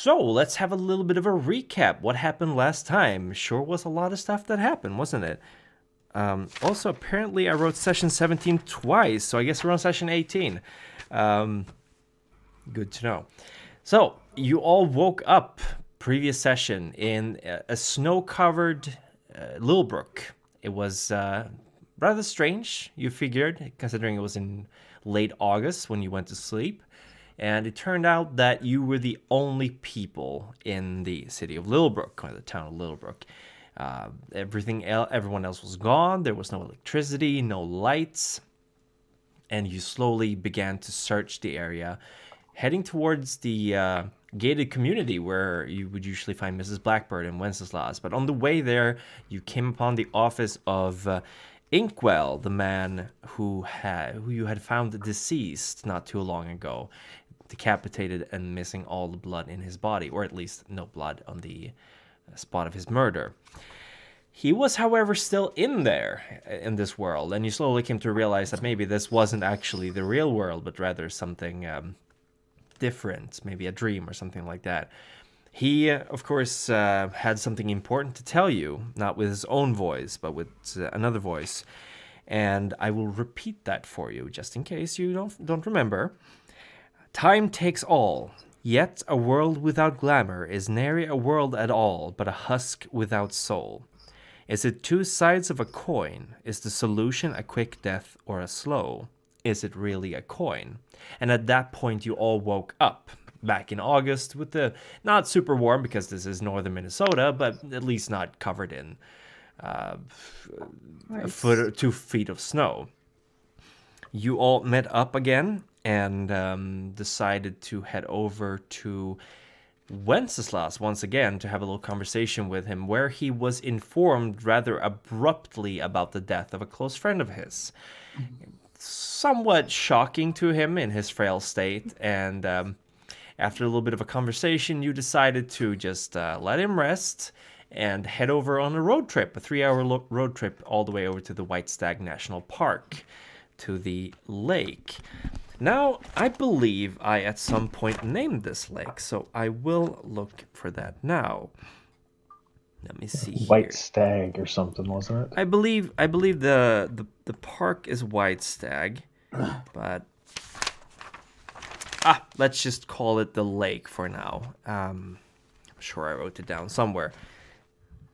So, let's have a little bit of a recap. What happened last time? Sure was a lot of stuff that happened, wasn't it? Also, apparently I wrote session 17 twice, so I guess we're on session 18. Good to know. So, you all woke up previous session in a snow-covered Littlebrook. It was rather strange, you figured, considering it was in late August when you went to sleep. And it turned out that you were the only people in the city of Littlebrook, or the town of Littlebrook. Everyone else was gone. There was no electricity, no lights. And you slowly began to search the area, heading towards the gated community where you would usually find Mrs. Blackbird and Wenceslas. But on the way there, you came upon the office of Inkwell, the man who you had found deceased not too long ago, decapitated and missing all the blood in his body, or at least no blood on the spot of his murder. He was, however, still in there, in this world, and you slowly came to realize that maybe this wasn't actually the real world, but rather something different, maybe a dream or something like that. He, of course, had something important to tell you, not with his own voice, but with another voice. And I will repeat that for you, just in case you don't remember. Time takes all, yet a world without glamour is nary a world at all, but a husk without soul. Is it two sides of a coin? Is the solution a quick death or a slow? Is it really a coin? And at that point you all woke up, back in August, with the not super warm, because this is northern Minnesota, but at least not covered in a foot or 2 feet of snow. You all met up again and decided to head over to Wenceslas once again to have a little conversation with him, where he was informed rather abruptly about the death of a close friend of his. Somewhat shocking to him in his frail state, and after a little bit of a conversation, you decided to just let him rest and head over on a road trip, a 3-hour road trip all the way over to the White Stag National Park, to the lake. Now, I believe I at some point named this lake, so I will look for that now. Let me see here. White Stag or something, wasn't it? I believe the park is White Stag, but let's just call it the lake for now. I'm sure I wrote it down somewhere.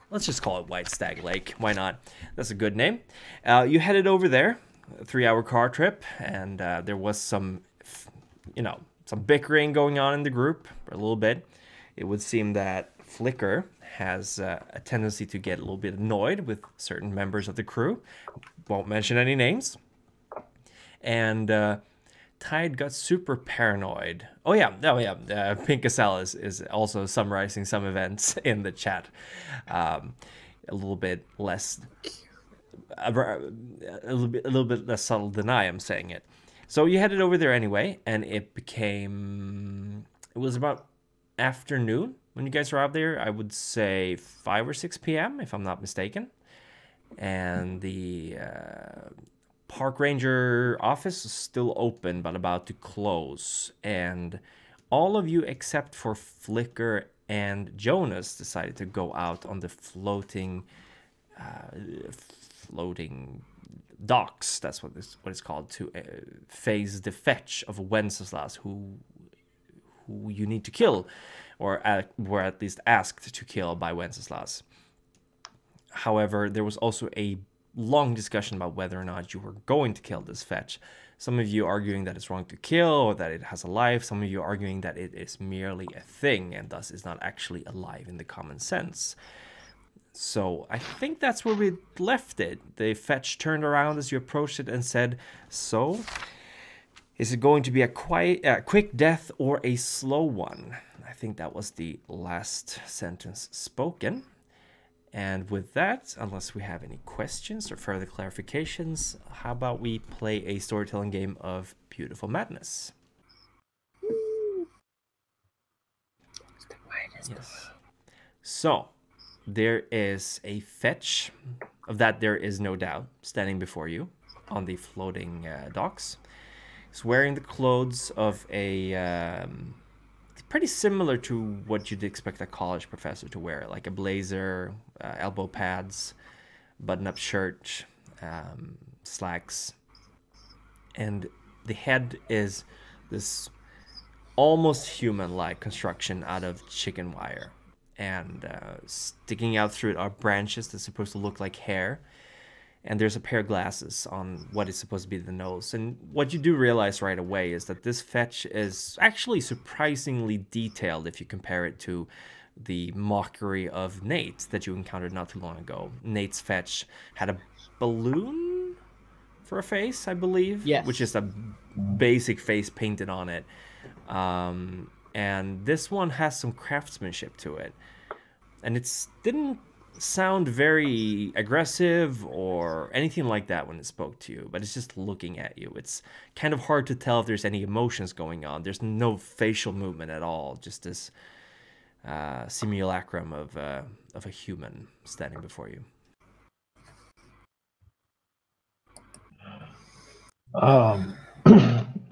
Let's just call it White Stag Lake. Why not? That's a good name. You headed over there, a 3-hour car trip, and there was some bickering going on in the group for a little bit. It would seem that Flicker has a tendency to get a little bit annoyed with certain members of the crew. Won't mention any names. And Tide got super paranoid. Pink Cassell is also summarizing some events in the chat. A little bit less subtle than I am saying it. So you headed over there anyway, and it was about afternoon when you guys were out there. I would say 5 or 6 p.m. if I'm not mistaken. And the park ranger office is still open but about to close, and all of you except for Flicker and Jonas decided to go out on the floating docks. That's what it's called, to face the fetch of Wenceslas, who you need to kill, or were at least asked to kill by Wenceslas. However, there was also a long discussion about whether or not you were going to kill this fetch. Some of you arguing that it's wrong to kill, or that it has a life. Some of you arguing that it is merely a thing and thus is not actually alive in the common sense. So I think that's where we left it. The fetch turned around as you approached it and said, "So, is it going to be a quick death or a slow one?" I think that was the last sentence spoken. And with that, unless we have any questions or further clarifications, how about we play a storytelling game of Beautiful Madness? Yes. So, there is a fetch, of that there is no doubt, standing before you on the floating docks. He's wearing the clothes of a pretty similar to what you'd expect a college professor to wear, like a blazer, elbow pads, button-up shirt, slacks, and the head is this almost human-like construction out of chicken wire, and sticking out through it are branches that's supposed to look like hair, and there's a pair of glasses on what is supposed to be the nose. And what you do realize right away is that this fetch is actually surprisingly detailed if you compare it to the mockery of Nate that you encountered not too long ago. Nate's fetch had a balloon for a face, I believe, Yes. which is a basic face painted on it. And this one has some craftsmanship to it. And it didn't sound very aggressive or anything like that when it spoke to you, but it's just looking at you. It's kind of hard to tell if there's any emotions going on. There's no facial movement at all, just this simulacrum of a human standing before you.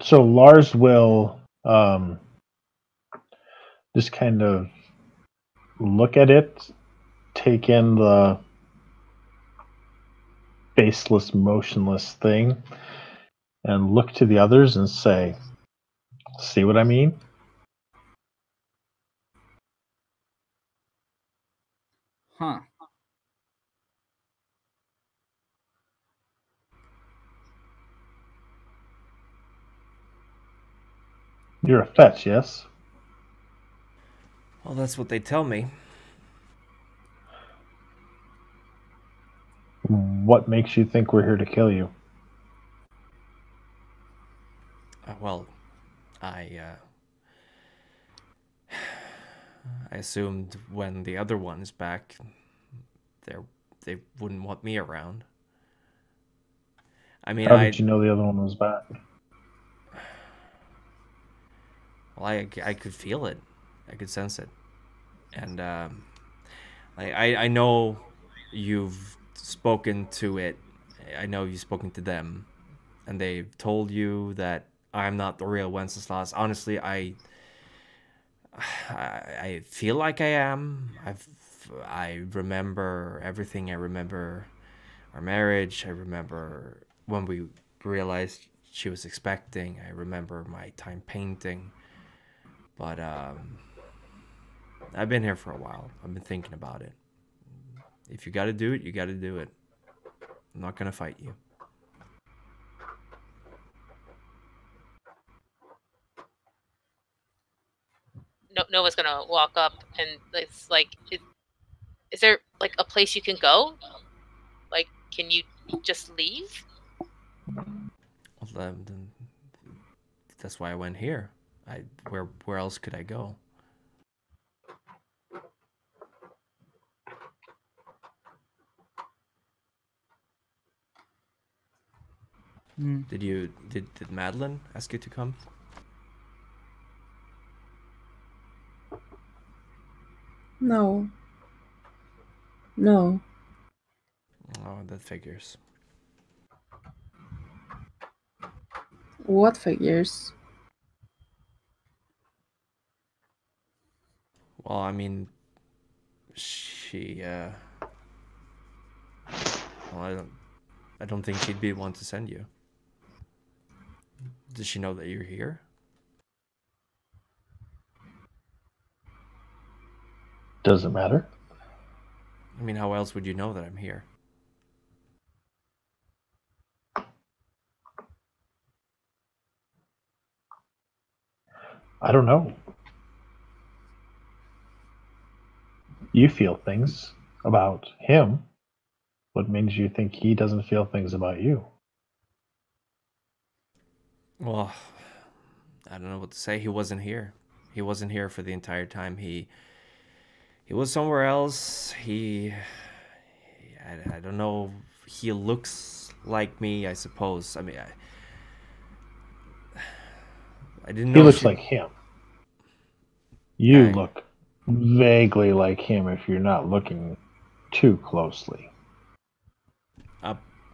So Lars will just kind of look at it, take in the faceless, motionless thing, and look to the others and say, "See what I mean?" Huh. You're a fetch, yes? Well, that's what they tell me. What makes you think we're here to kill you? Well, I assumed when the other one is back, they wouldn't want me around. I mean, How did you know the other one was back? well, I could feel it, I could sense it, and I know you've spoken to it. I know you've spoken to them, and they've told you that I'm not the real Wenceslas. Honestly, I feel like I am. I remember everything. I remember our marriage. I remember when we realized she was expecting. I remember my time painting. But I've been here for a while. I've been thinking about it. If you got to do it, you got to do it. I'm not gonna fight you. Noah's gonna walk up and it's like, is there like a place you can go? Like, can you just leave? Well, then that's why I went here. Where else could I go? Did Madeline ask you to come? No. No. Oh, that figures. What figures? Well, I mean, she well, I don't think she'd be one to send you. Does she know that you're here? Does it matter? I mean, how else would you know that I'm here? I don't know. You feel things about him. What makes you think he doesn't feel things about you? Well, I don't know what to say. He wasn't here. He wasn't here for the entire time. He was somewhere else. I don't know. He looks like me, I suppose. I mean, I didn't know. He looks like him. You look vaguely like him if you're not looking too closely.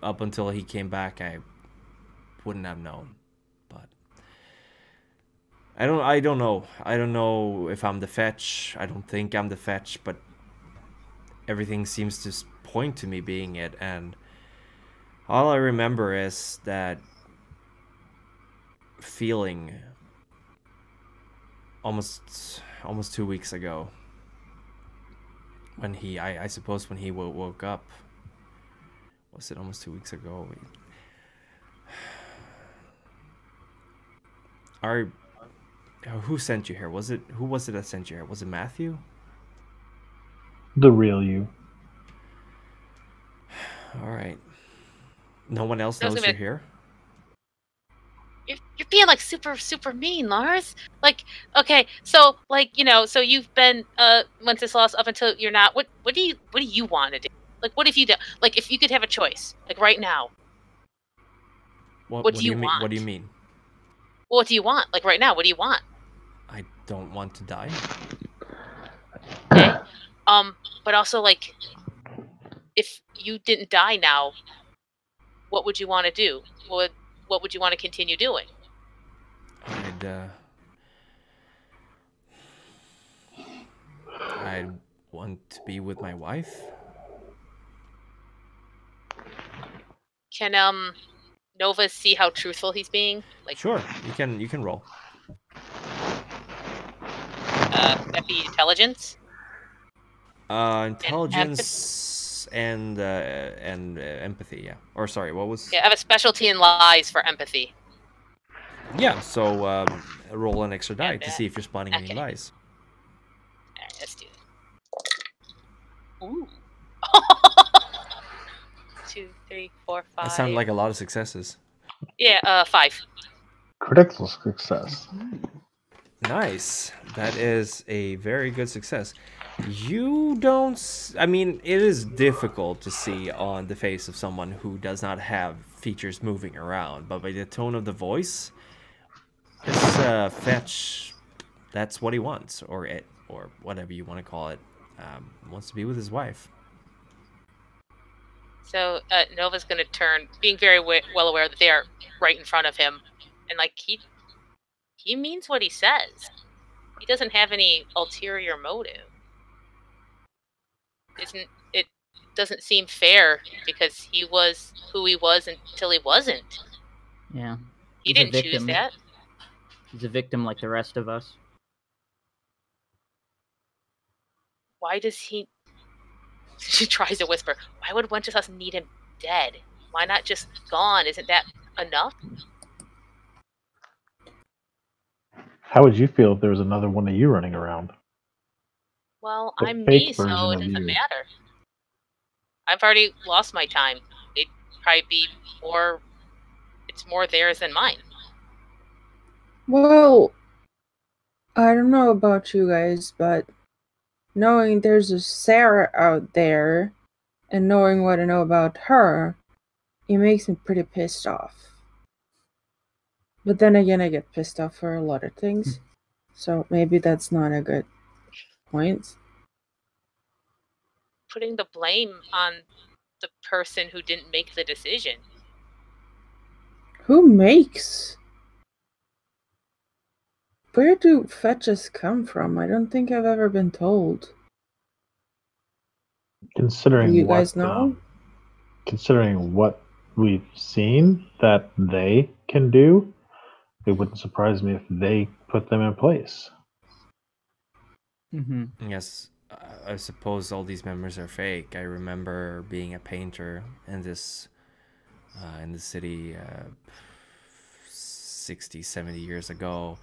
Up until he came back, I wouldn't have known. But I don't know. I don't know if I'm the fetch. I don't think I'm the fetch, but everything seems to point to me being it, and all I remember is that feeling almost 2 weeks ago when I suppose when he woke up. Was it almost 2 weeks ago? Who sent you here? Who was it that sent you here? Was it Matthew? The real you. All right. No one else Knows knows him you're at- here? You're being like super mean, Lars. Like, okay, so like, you know, so you've been Wenceslas up until you're not. What do you want to do? Like, what if you do? Like, if you could have a choice, like right now, what do you mean? want? What do you mean? Well, what do you want? Like right now, what do you want? I don't want to die. Okay. But also like, if you didn't die now, what would you want to do? What would you want to continue doing? I'd want to be with my wife. Can Nova see how truthful he's being? Like, Sure, you can roll. that'd be intelligence. Intelligence and empathy. Yeah. Or sorry, what was? Yeah, I have a specialty in lies for empathy. Yeah. So roll an extra die And to see if you're spotting any okay. lies. All right, let's do it. Ooh. 2, 3, 4, 5. That sounded like a lot of successes. Yeah, 5. Critical success. Nice. That is a very good success. You don't... I mean, it is difficult to see on the face of someone who does not have features moving around, but by the tone of the voice, this fetch, that's what he wants, or whatever you want to call it, wants to be with his wife. So Nova's going to turn, being very well aware that they are right in front of him, and like he means what he says. He doesn't have any ulterior motive. It doesn't seem fair because he was who he was until he wasn't. Yeah. He didn't choose that. He's a victim like the rest of us. Why does he... She tries to whisper, why would Wenceslas need him dead? Why not just gone? Isn't that enough? How would you feel if there was another one of you running around? Well, The I'm fake me, so version it of doesn't you. matter. I've already lost my time. It'd probably be more... It's more theirs than mine. Well, I don't know about you guys, but knowing there's a Sarah out there and knowing what I know about her, it makes me pretty pissed off. But then again, I get pissed off for a lot of things, so maybe that's not a good point. Putting the blame on the person who didn't make the decision. Who makes? Where do fetches come from? I don't think I've ever been told. Considering Do you what, guys know? Considering what we've seen that they can do, it wouldn't surprise me if they put them in place. Mm-hmm. Yes, I suppose all these memories are fake. I remember being a painter in this in the city 60, 70 years ago.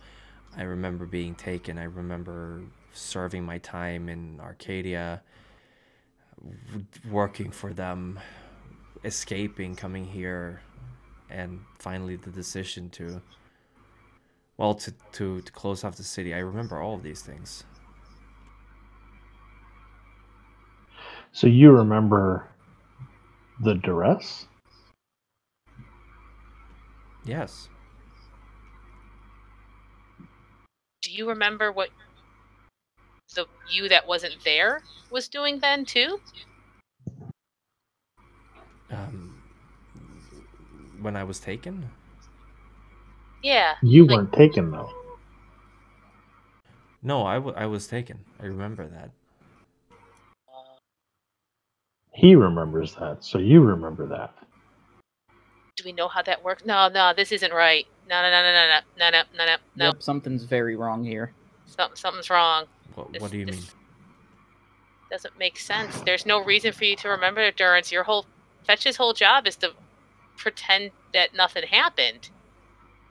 I remember being taken. I remember serving my time in Arcadia, working for them, escaping, coming here, and finally the decision to close off the city. I remember all of these things. So you remember the duress? Yes. Do you remember what the you that wasn't there was doing then too? When I was taken? Yeah. You weren't taken though. No, I was taken. I remember that. He remembers that, so you remember that. Do we know how that works? No, this isn't right. No. Yep, something's very wrong here. Something's wrong. What do you mean? Doesn't make sense. There's no reason for you to remember endurance. Fetch's whole job is to pretend that nothing happened.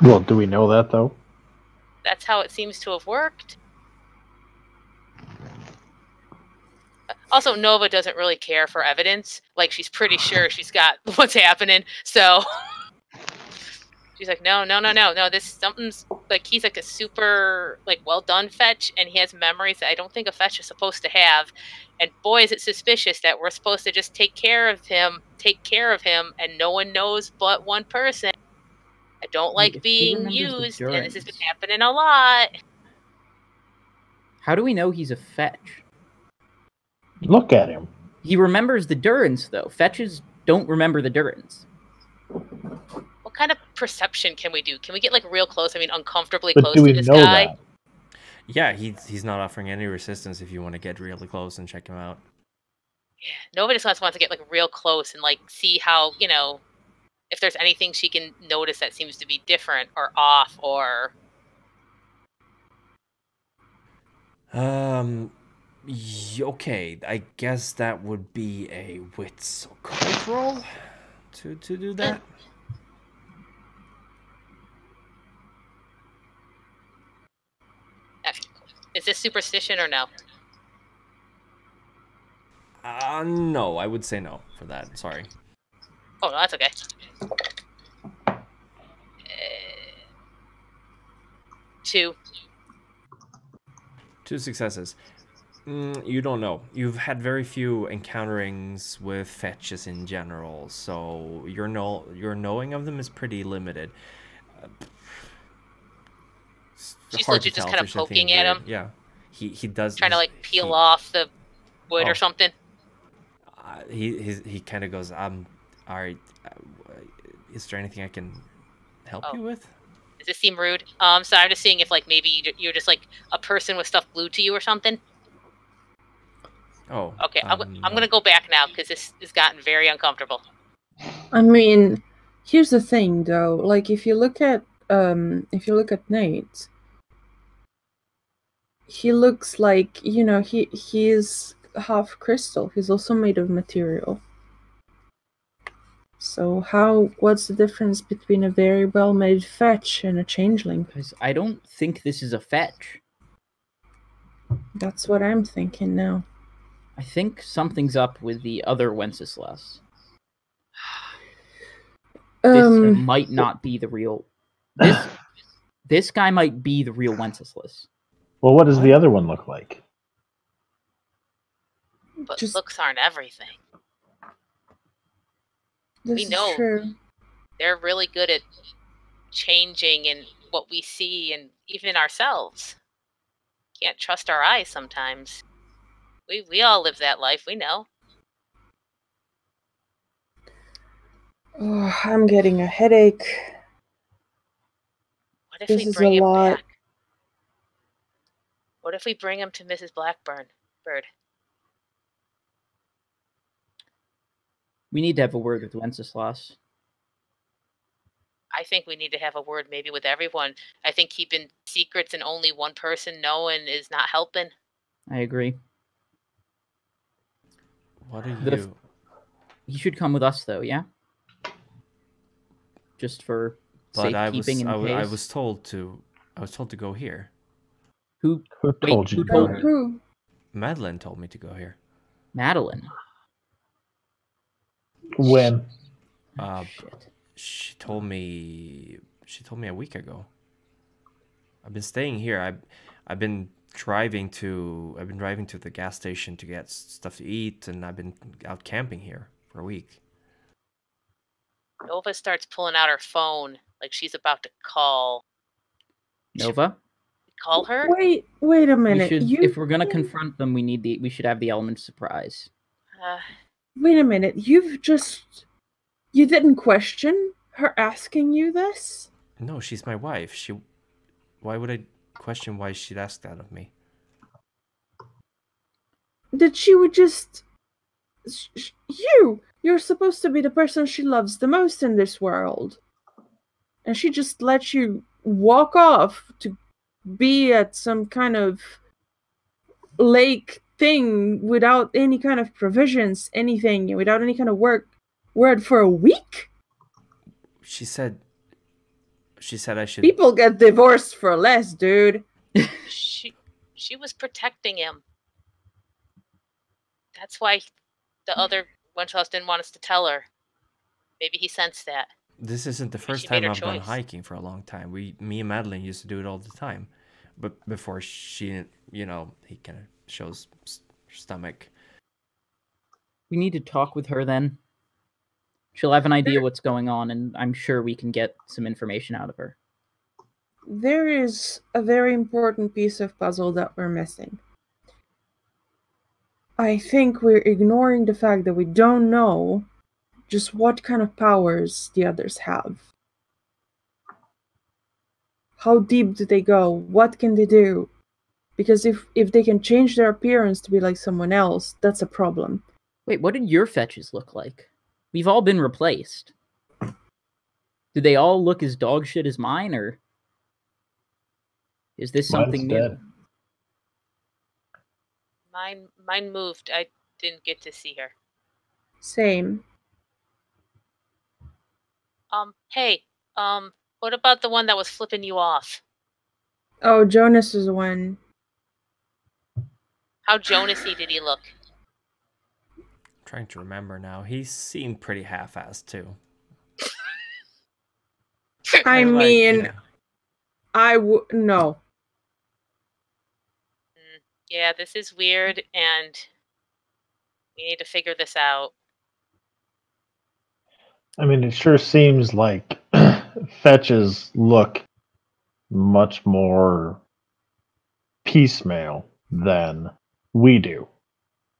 Well, do we know that, though? That's how it seems to have worked. Also, Nova doesn't really care for evidence. Like, she's pretty sure she's got what's happening, so... She's like, no, something's... Like, he's like a super, like, well-done fetch, and he has memories that I don't think a fetch is supposed to have. And boy, is it suspicious that we're supposed to just take care of him, and no one knows but one person. I don't like being used, and this has been happening a lot. How do we know he's a fetch? Look at him. He remembers the Durance, though. Fetches don't remember the Durance. What kind of perception can we do? Can we get, like, real close? I mean, uncomfortably But close do we to this know guy? that? Yeah, he's not offering any resistance if you want to get really close and check him out. Yeah, nobody just wants to get, like, real close and, like, see how, you know, if there's anything she can notice that seems to be different or off or... Okay, I guess that would be a wits occult roll to do that. Is this superstition or no? No, I would say no for that. Sorry. Oh, no, that's okay. 2. 2 successes. You don't know. You've had very few encounterings with fetches in general, so your knowing of them is pretty limited. She's legit just kind of poking at him. Yeah, he does. Trying to, like, peel off the wood or something. He kind of goes, all right. Is there anything I can help you with? Does this seem rude? So I'm just seeing if, like, maybe you're just, like, a person with stuff glued to you or something. Oh. Okay, I'm gonna go back now because this has gotten very uncomfortable. I mean, here's the thing, though. Like, if you look at Nate, he looks like, you know, he is half crystal. He's also made of material. So what's the difference between a very well-made fetch and a changeling? Because I don't think this is a fetch. That's what I'm thinking now. I think something's up with the other Wenceslas. This might not be the real... This guy might be the real Wenceslas. Well, what does the other one look like? But looks aren't everything. This We is know. true. They're really good at changing in what we see and even in ourselves. Can't trust our eyes sometimes. We all live that life, we know. Oh, I'm getting a headache. What if This we is bring a him lot. back? What if we bring him to Mrs. Blackburn? We need to have a word with Wenceslas. I think we need to have a word maybe with everyone. I think keeping secrets and only one person knowing is not helping. I agree. What are you? He should come with us, though, yeah? Just for safekeeping in case. I was told to go here. Who told you to go here? Who? Madeline told me to go here. Madeline. When? Shit. She told me a week ago. I've been staying here. I've been driving to the gas station to get stuff to eat, and I've been out camping here for a week. Nova starts pulling out her phone like she's about to call. Nova? Call her? Wait a minute. If we're gonna confront them, we should have the element of surprise. Wait a minute. You didn't question her asking you this? No, she's my wife. Why would I question why she'd ask that of me? that she would just... You're supposed to be the person she loves the most in this world. And she just lets you walk off to be at some kind of lake thing without any kind of provisions, anything, without any kind of word for a week? She said I should... People get divorced for less, dude. She was protecting him. That's why the other Wenchhouse didn't want us to tell her. Maybe he sensed that. This isn't the first she made time her I've gone choice. hiking for a long time. Me and Madeline used to do it all the time. But before she, he kind of shows her stomach. We need to talk with her then. She'll have an idea what's going on, and I'm sure we can get some information out of her. There is a very important piece of puzzle that we're missing. I think we're ignoring the fact that we don't know just what kind of powers the others have. How deep do they go? What can they do? Because if they can change their appearance to be like someone else, that's a problem. Wait, what did your fetches look like? We've all been replaced. Do they all look as dog shit as mine, or is this something Mine's new? dead. Mine moved. I didn't get to see her. Same. Hey, what about the one that was flipping you off? Oh, Jonas is one. How Jonasy did he look? Trying to remember now. He seemed pretty half-assed too. I Like, mean, no. Yeah, this is weird, and we need to figure this out. I mean, it sure seems like fetches look much more piecemeal than we do.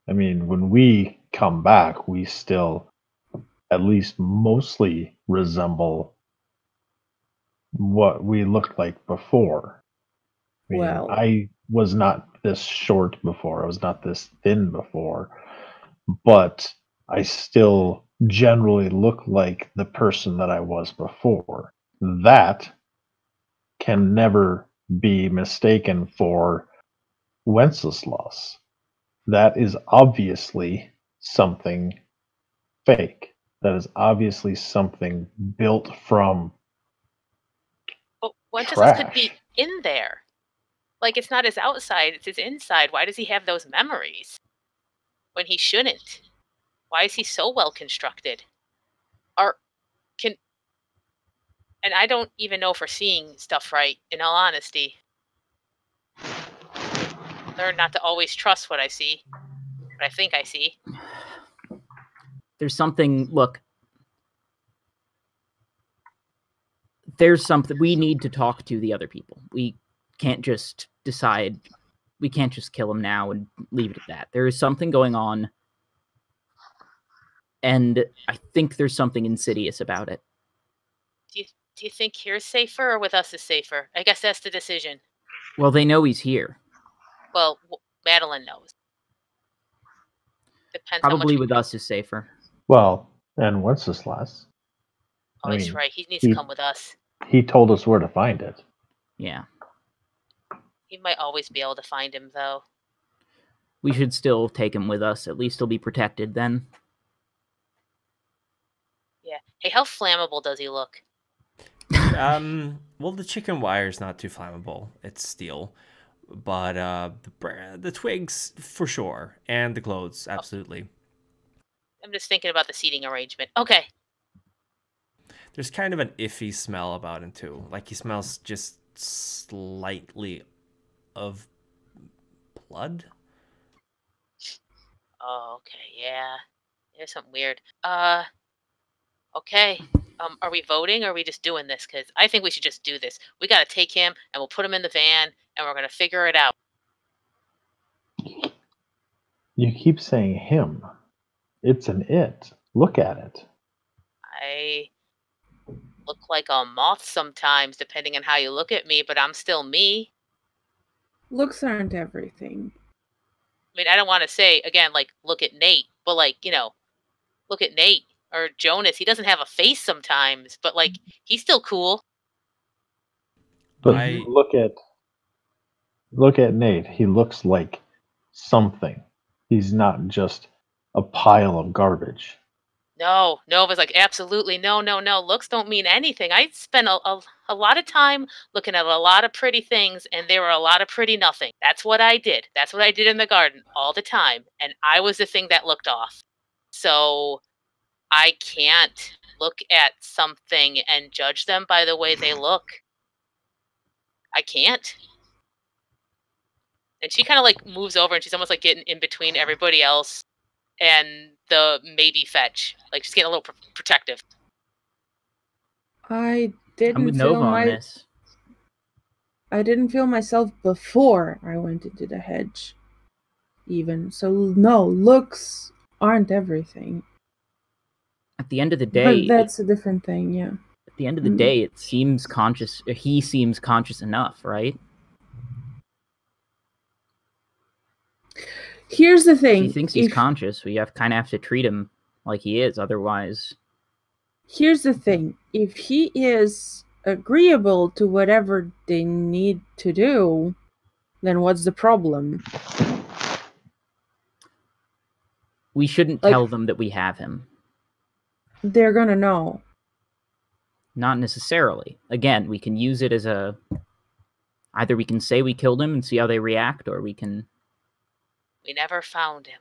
I mean, when we come back, we still at least mostly resemble what we looked like before. I mean, Well. I was not this short before. I was not this thin before. But I still generally look like the person that I was before. That can never be mistaken for Wenceslas. That is obviously something fake. That is obviously something built from But Wenceslas could trash. be in there. Like, it's not his outside, it's his inside. Why does he have those memories when he shouldn't? Why is he so well constructed? And I don't even know if we're seeing stuff right, in all honesty. Learn not to always trust what I see, what I think I see. There's something, look. There's something, we need to talk to the other people. We can't just decide, we can't just kill him now and leave it at that. There is something going on, and I think there's something insidious about it. Do you think here's safer or with us is safer? I guess that's the decision. Well, they know he's here. Well, Madeline knows. Depends Probably how much with us is safer. Well, and Wenceslas. Oh, I he's mean, right. He needs to come with us. He told us where to find it. Yeah. He might always be able to find him, though. We should still take him with us. At least he'll be protected then. Yeah. Hey, how flammable does he look? Well, the chicken wire is not too flammable. It's steel. But the twigs, for sure. And the clothes, absolutely. I'm just thinking about the seating arrangement. Okay. There's kind of an iffy smell about him, too. Like, he smells just slightly of blood. Oh, okay. Yeah. There's something weird. Okay. Are we voting or are we just doing this? Because I think we should just do this. We got to take him and we'll put him in the van and we're going to figure it out. You keep saying him. It's an it. Look at it. I look like a moth sometimes, depending on how you look at me, but I'm still me. Looks aren't everything. mean, I don't want to say again, like, look at Nate, but like, look at Nate or Jonas. He doesn't have a face sometimes, but like, he's still cool. But I- look at Nate. He looks like something. He's not just a pile of garbage. No, Nova's like, absolutely, no, no, no. Looks don't mean anything. I spent a lot of time looking at a lot of pretty things, and there were a lot of pretty nothing. That's what I did. That's what I did in the garden all the time, and I was the thing that looked off. So I can't look at something and judge them by the way they look. I can't. And she kind of like moves over, and she's almost like getting in between everybody else and the maybe fetch. Like, she's getting a little protective. I didn't I'm with feel Nova on this. I didn't feel myself before I went into the hedge, even. So no, looks aren't everything. At the end of the day, But that's a different thing, yeah. at the end of the day, it seems conscious. He seems conscious enough, right? Here's the thing. He thinks he's conscious. We kind of have to treat him like he is. Otherwise, here's the thing. If he is agreeable to whatever they need to do, then what's the problem? we shouldn't tell them that we have him. They're gonna know. Not necessarily. Again, we can use it as a... Either we can say we killed him and see how they react, or we can... We never found him.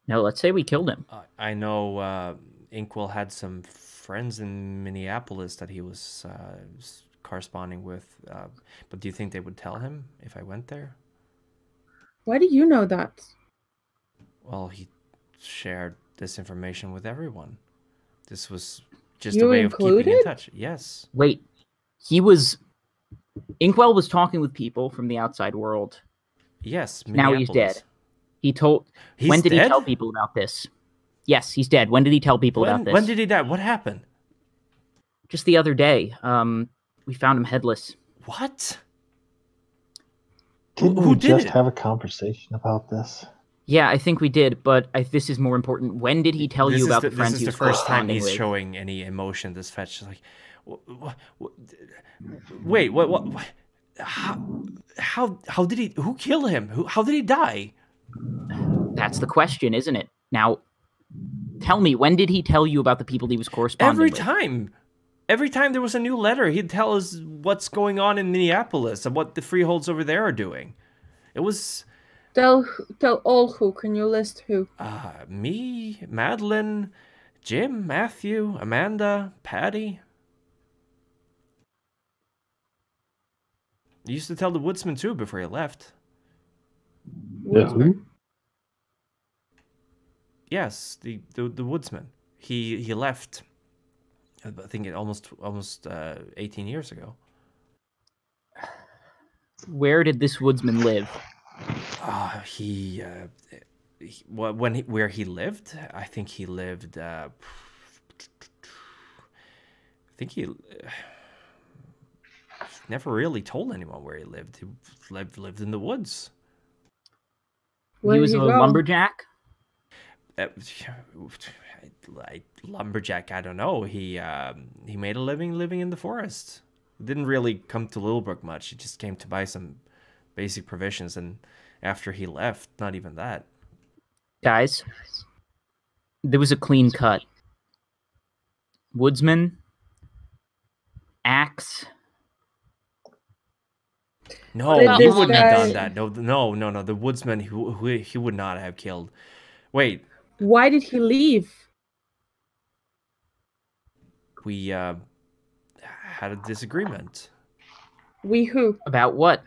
No, let's say we killed him. I know Inkwell had some friends in Minneapolis that he was corresponding with. But do you think they would tell him if I went there? Why do you know that? Well, he shared this information with everyone. This was just You a way of keeping in included? touch. Yes. Wait, he was... Inkwell was talking with people from the outside world. Yes. Now he's Minneapolis. dead. He told... He's when did he dead? tell people about this? Yes, he's dead. When did he tell people about this? When did he die? What happened? Just the other day. We found him headless. What? Didn't Who we did just it? have a conversation about this? Yeah, I think we did, but this is more important. When did he tell you about the friends This he is was the first time corresponding he's with? showing any emotion. This fetch is like, wait, what? How did he? Who killed him? How did he die? That's the question, isn't it? Now, tell me, when did he tell you about the people he was corresponding with? Every time there was a new letter, he'd tell us what's going on in Minneapolis and what the freeholds over there are doing. It was Tell all who. Can you list who? me, Madeline, Jim, Matthew, Amanda, Patty. He used to tell the woodsman too before he left. Who? Yes, the woodsman. He left. I think it almost 18 years ago. Where did this woodsman live? Where he lived? I think he lived. I think he never really told anyone where he lived. He lived in the woods. Where He was did a he go? lumberjack? Lumberjack, I don't know. He made a living in the forest. Didn't really come to Littlebrook much. He just came to buy some basic provisions, and after he left, not even that. Guys, there was a clean cut. Woodsman, axe. No, Did he this wouldn't have done guy- that. No. The woodsman, who he would not have killed. Wait, Why did he leave? we had a disagreement We who? About what?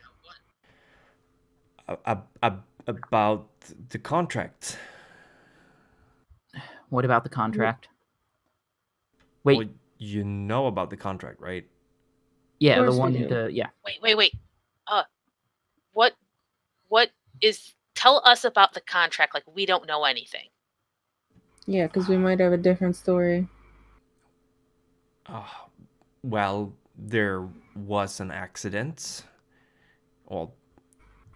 about the contract. What about the contract? Wait, Well, you know about the contract, right? yeah, the course we one, do. yeah. Wait. What is? Tell us about the contract. Like, we don't know anything. Yeah, because we might have a different story. Well, there was an accident. Well,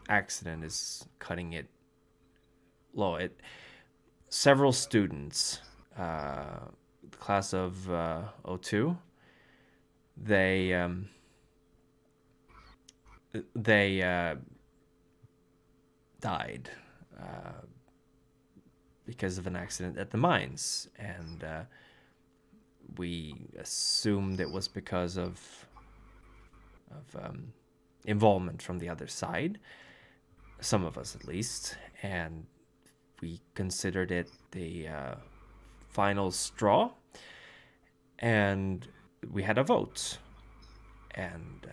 accident is cutting it several students, the class of '02, they died because of an accident at the mines, and we assumed it was because of involvement from the other side, some of us at least, and we considered it the final straw, and we had a vote, and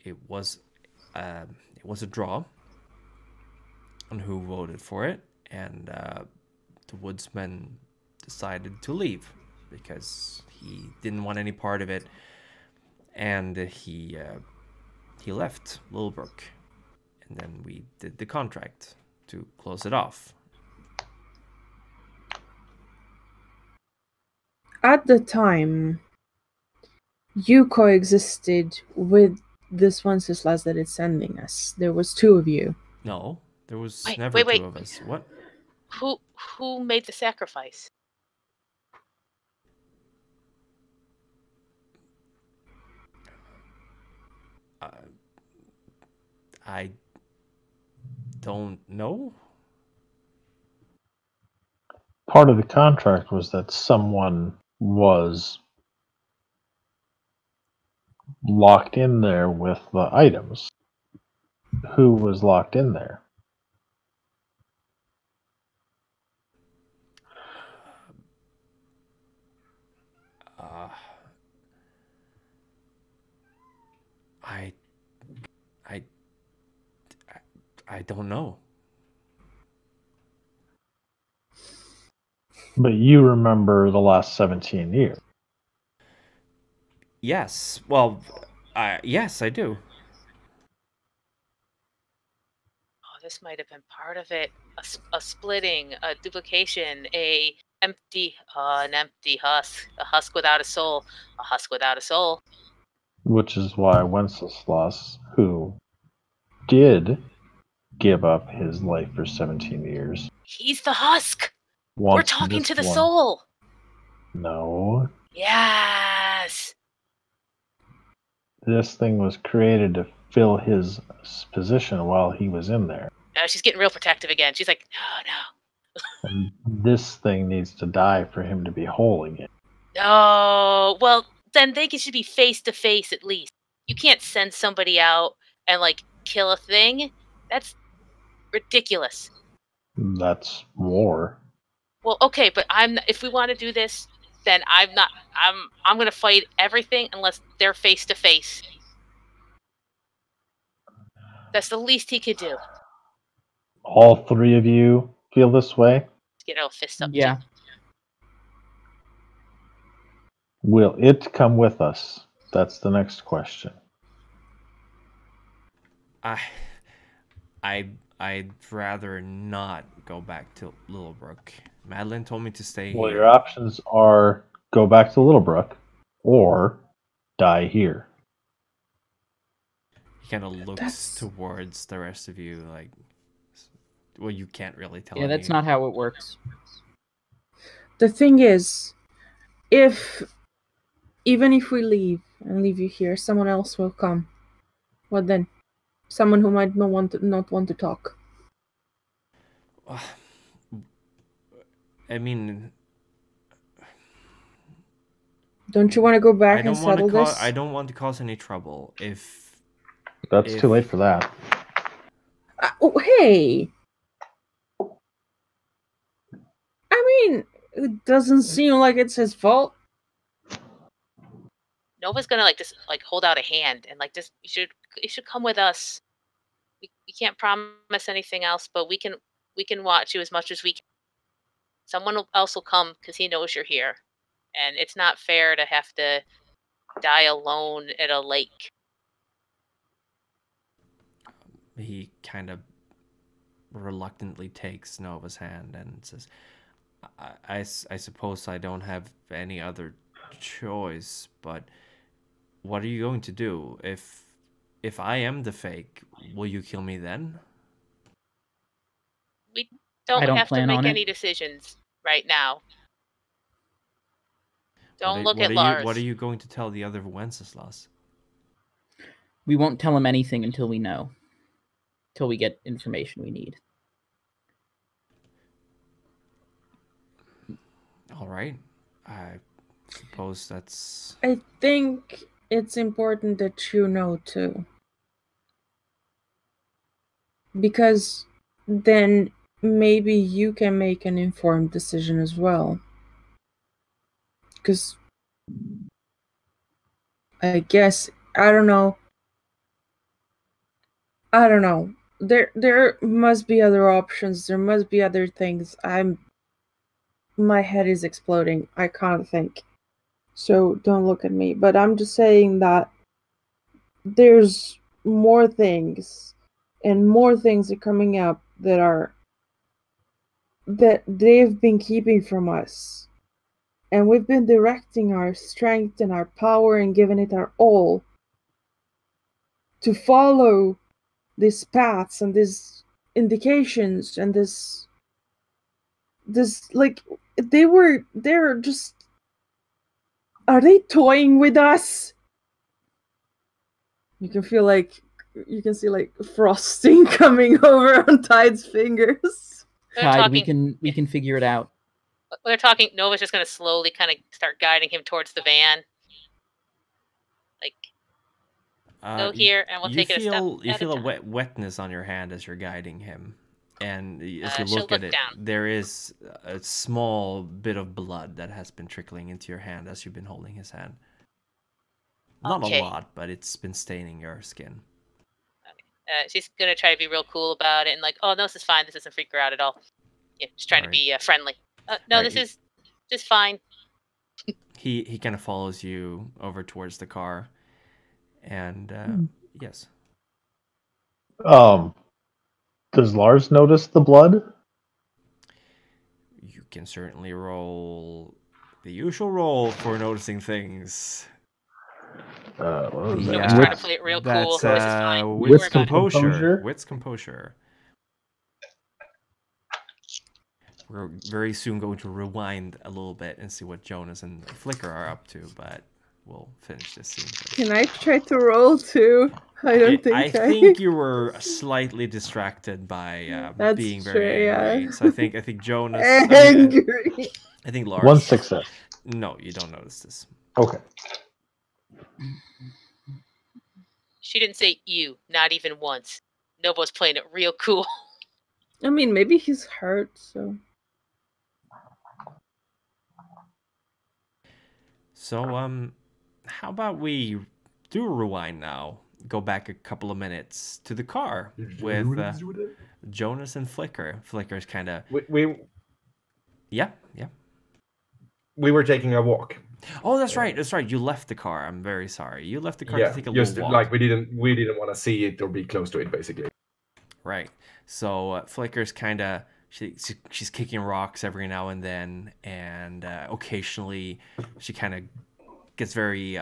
it was a draw on who voted for it, and the woodsman decided to leave because he didn't want any part of it, and he left Littlebrook, and then we did the contract to close it off. At the time, you coexisted with this Wenceslas that it's sending us. There was two of you. No, there was Wait, never wait. two of us. What? Who made the sacrifice? I don't know. Part of the contract was that someone was locked in there with the items. Who was locked in there? I don't know. But you remember the last 17 years. Yes. Well, yes, I do. Oh, this might have been part of it. A splitting, a duplication, an empty husk, a husk without a soul, a husk without a soul. Which is why Wenceslas, who did give up his life for 17 years, He's the husk. We're wants talking this to the one- soul. No. Yes. This thing was created to fill his position while he was in there. No, she's getting real protective again. She's like, no. And this thing needs to die for him to be whole again. No. Well, then they should be face to face at least. You can't send somebody out and kill a thing. That's ridiculous. That's war. Well, okay, but if we want to do this, then I'm going to fight everything unless they're face to face. That's the least he could do. All three of you feel this way? Fist up. Yeah. Will it come with us? That's the next question. I'd rather not go back to Littlebrook. Madeline told me to stay Well, here. your options are go back to Littlebrook or die here. He kind of looks That's- towards the rest of you like, well, you can't really tell. Yeah, that's not how it works. The thing is, even if we leave and leave you here, someone else will come. What then? Someone who might not want to talk. I mean, Don't you want to go I back and don't want settle to this? I don't want to cause any trouble. That's too late for that. Oh, hey! I mean, it doesn't seem like it's his fault. Nova's gonna just hold out a hand and just you should come with us. We can't promise anything else, but we can watch you as much as we can. Someone else will come because he knows you're here, and it's not fair to have to die alone at a lake. He kind of reluctantly takes Nova's hand and says, I suppose I don't have any other choice, but what are you going to do? If I am the fake, will you kill me then? Don't I don't have to plan make on it. any decisions right now. Don't look what at are Lars. What are you going to tell the other Wenceslas? We won't tell him anything until we know. Till we get information we need. All right. I suppose that's... I think it's important that you know too. Because then maybe you can make an informed decision as well. Because I guess, I don't know. There must be other options. There must be other things. My head is exploding. I can't think. So don't look at me. But I'm just saying that there's more things, and more things are coming up that they've been keeping from us. And we've been directing our strength and our power and giving it our all to follow these paths and these indications and this like they're just, are they toying with us? You can see like frosting coming over on Tide's fingers. Tide, we can figure it out. When they're talking, Nova's just going to slowly kind of start guiding him towards the van. Like, go here, and we'll take it a step You at feel a a time. wetness on your hand as you're guiding him. And as you She'll look at look it, down. there is a small bit of blood that has been trickling into your hand as you've been holding his hand. Not Okay. a lot, but it's been staining your skin. She's going to try to be real cool about it and like, oh, no, this is fine. This doesn't freak her out at all. Yeah, just trying to be friendly. No, Right. this is just fine. He kind of follows you over towards the car. And yes. Does Lars notice the blood? You can certainly roll the usual roll for noticing things. What was Nova's that? trying to play it real cool. That's This is fine. wits We're good. composure. Wits composure. We're very soon going to rewind a little bit and see what Jonas and Flicker are up to, but we'll finish this scene first. Can I try to roll too? I think you were slightly distracted by That's being very true, angry. yeah. So I think Jonas. Angry. I think Lars. One success. No, you don't notice this. Okay. She didn't say you, not even once. Nova's playing it real cool. I mean, maybe he's hurt, so. So, how about we do a rewind now? Go back a couple of minutes to the car with Jonas and Flicker. Flicker's kind of... Yeah. We were taking a walk. Oh, that's right. That's right. You left the car. I'm very sorry. You left the car to take a little walk. Like we didn't want to see it or be close to it, basically. Right. So Flicker's kind of... She's kicking rocks every now and then, and occasionally she kind of gets very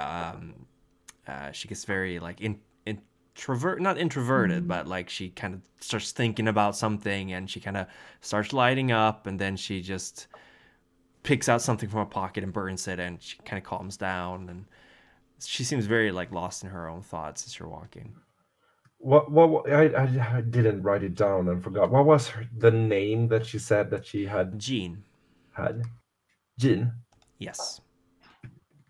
like not introverted, but like she kind of starts thinking about something, and she kind of starts lighting up, and then she just picks out something from her pocket and burns it, and she kind of calms down, and she seems very like lost in her own thoughts as you're walking. What I didn't write it down and forgot. What was the name that she said that she had? Jean. Jean? Yes.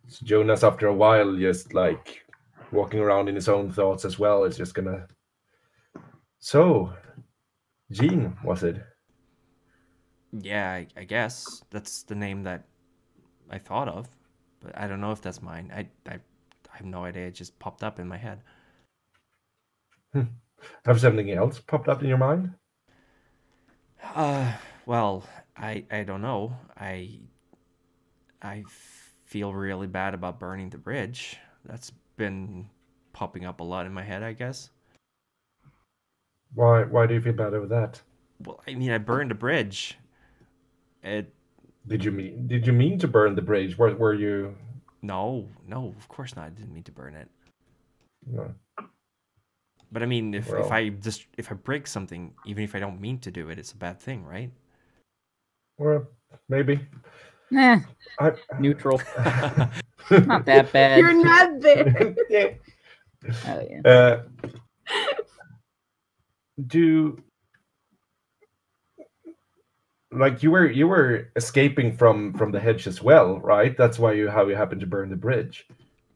So Jonas, after a while, just like walking around in his own thoughts as well, is just gonna... So, Jean, was it? Yeah, I guess that's the name that I thought of, but I don't know if that's mine. I have no idea. It just popped up in my head. Have something else popped up in your mind? Well, I don't know. I feel really bad about burning the bridge. That's been popping up a lot in my head, I guess. Why do you feel bad over that? Well, I mean, I burned a bridge. Did you mean to burn the bridge? Were you... No, of course not. I didn't mean to burn it. No. But I mean, if Well. if I break something, even if I don't mean to do it, it's a bad thing, right? Well, maybe. Nah, I... neutral. Not that bad. You're not there. Yeah. Oh, yeah. Like you were escaping from the hedge as well, right? That's why how you happened to burn the bridge.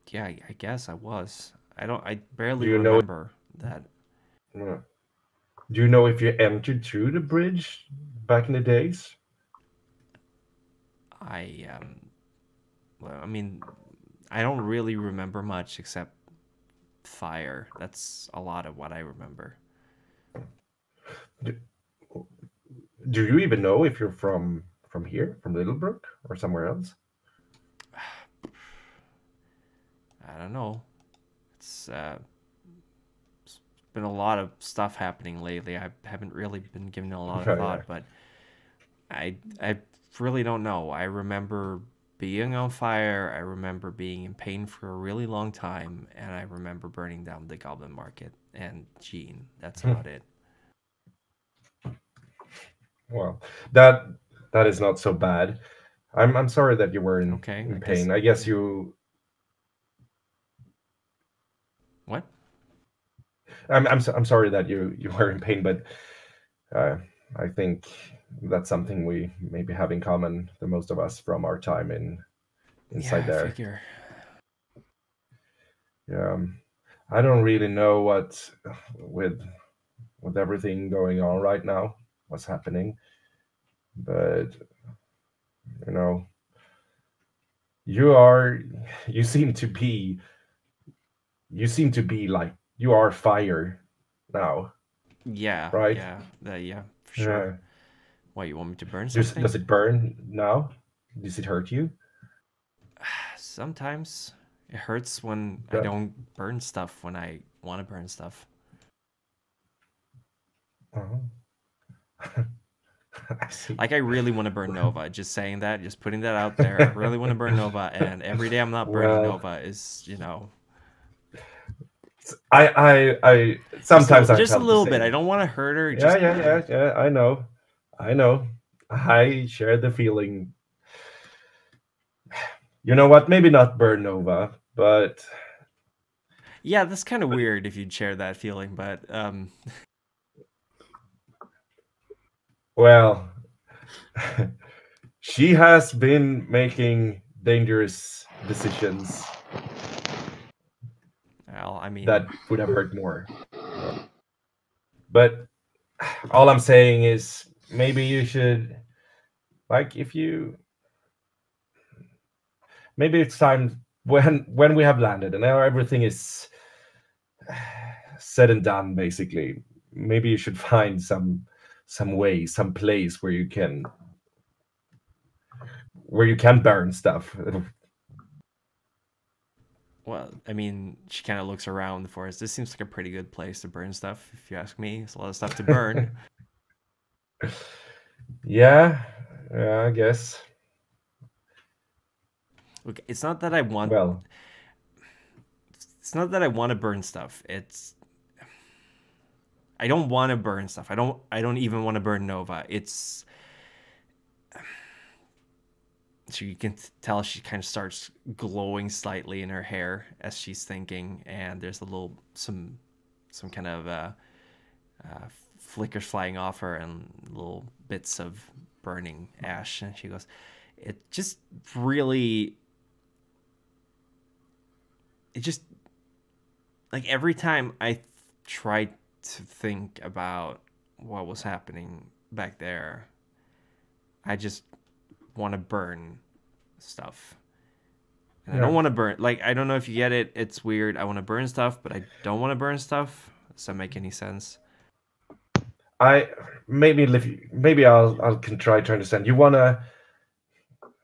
Yeah, I guess I was. I barely Do you know- remember that. Yeah. Do you know if you entered through the bridge back in the days? Well, I mean, I don't really remember much except fire. That's a lot of what I remember. Do you even know if you're from here, from Littlebrook, or somewhere else? I don't know. It's been a lot of stuff happening lately. I haven't really been giving it a lot of thought, but I really don't know. I remember being on fire. I remember being in pain for a really long time, and I remember burning down the Goblin Market and Jean. That's about it. Well, that is not so bad. I'm sorry that you were in pain. I guess you. What? I'm sorry that you were in pain, but I think that's something we maybe have in common, the most of us, from our time inside there. I figure. Yeah, I don't really know what with everything going on right now, what's happening, but you know, you seem to be like you are fire now. Yeah. Right. Yeah, for sure. Yeah. Why, you want me to burn something? Does it burn now? Does it hurt you? Sometimes it hurts when I don't burn stuff when I want to burn stuff. I see. Like, I really want to burn Nova. Just saying that, just putting that out there. I really want to burn Nova, and every day I'm not burning Nova is, you know. I sometimes just a little bit. I don't want to hurt her. Yeah. I know. I share the feeling. You know what? Maybe not burn Nova, but yeah, that's kind of weird if you'd share that feeling. But well, she has been making dangerous decisions. Well, I mean, that would have hurt more. But all I'm saying is maybe you should, like, maybe it's time when we have landed and now everything is said and done, basically, maybe you should find some way, some place where you can burn stuff. Well, I mean, she kind of looks around the forest. This seems like a pretty good place to burn stuff, if you ask me. It's a lot of stuff to burn. Yeah, I guess. Look, it's not that I want. Well, it's not that I want to burn stuff. I don't want to burn stuff. I don't even want to burn Nova. So you can tell she kind of starts glowing slightly in her hair as she's thinking, and there's some kind of flickers flying off her and little bits of burning ash, and she goes, it just like every time I tried to think about what was happening back there, I just want to burn stuff. And I don't want to burn, like, I don't know if you get it. It's weird. I want to burn stuff, but I don't want to burn stuff. Does that make any sense? Maybe I'll can try to understand. You wanna,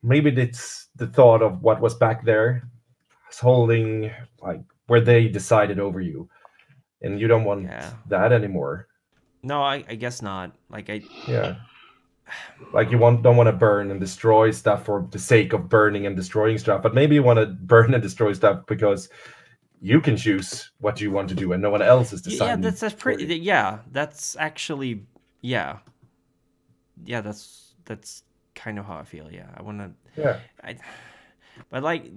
maybe it's the thought of what was back there, holding, like, where they decided over you, and you don't want that anymore. No, I guess not. Like like you don't want to burn and destroy stuff for the sake of burning and destroying stuff, but maybe you want to burn and destroy stuff because you can choose what you want to do, and no one else is Yeah, deciding. that's pretty. Yeah, that's actually yeah. That's kind of how I feel. Yeah, I want to. Yeah. But like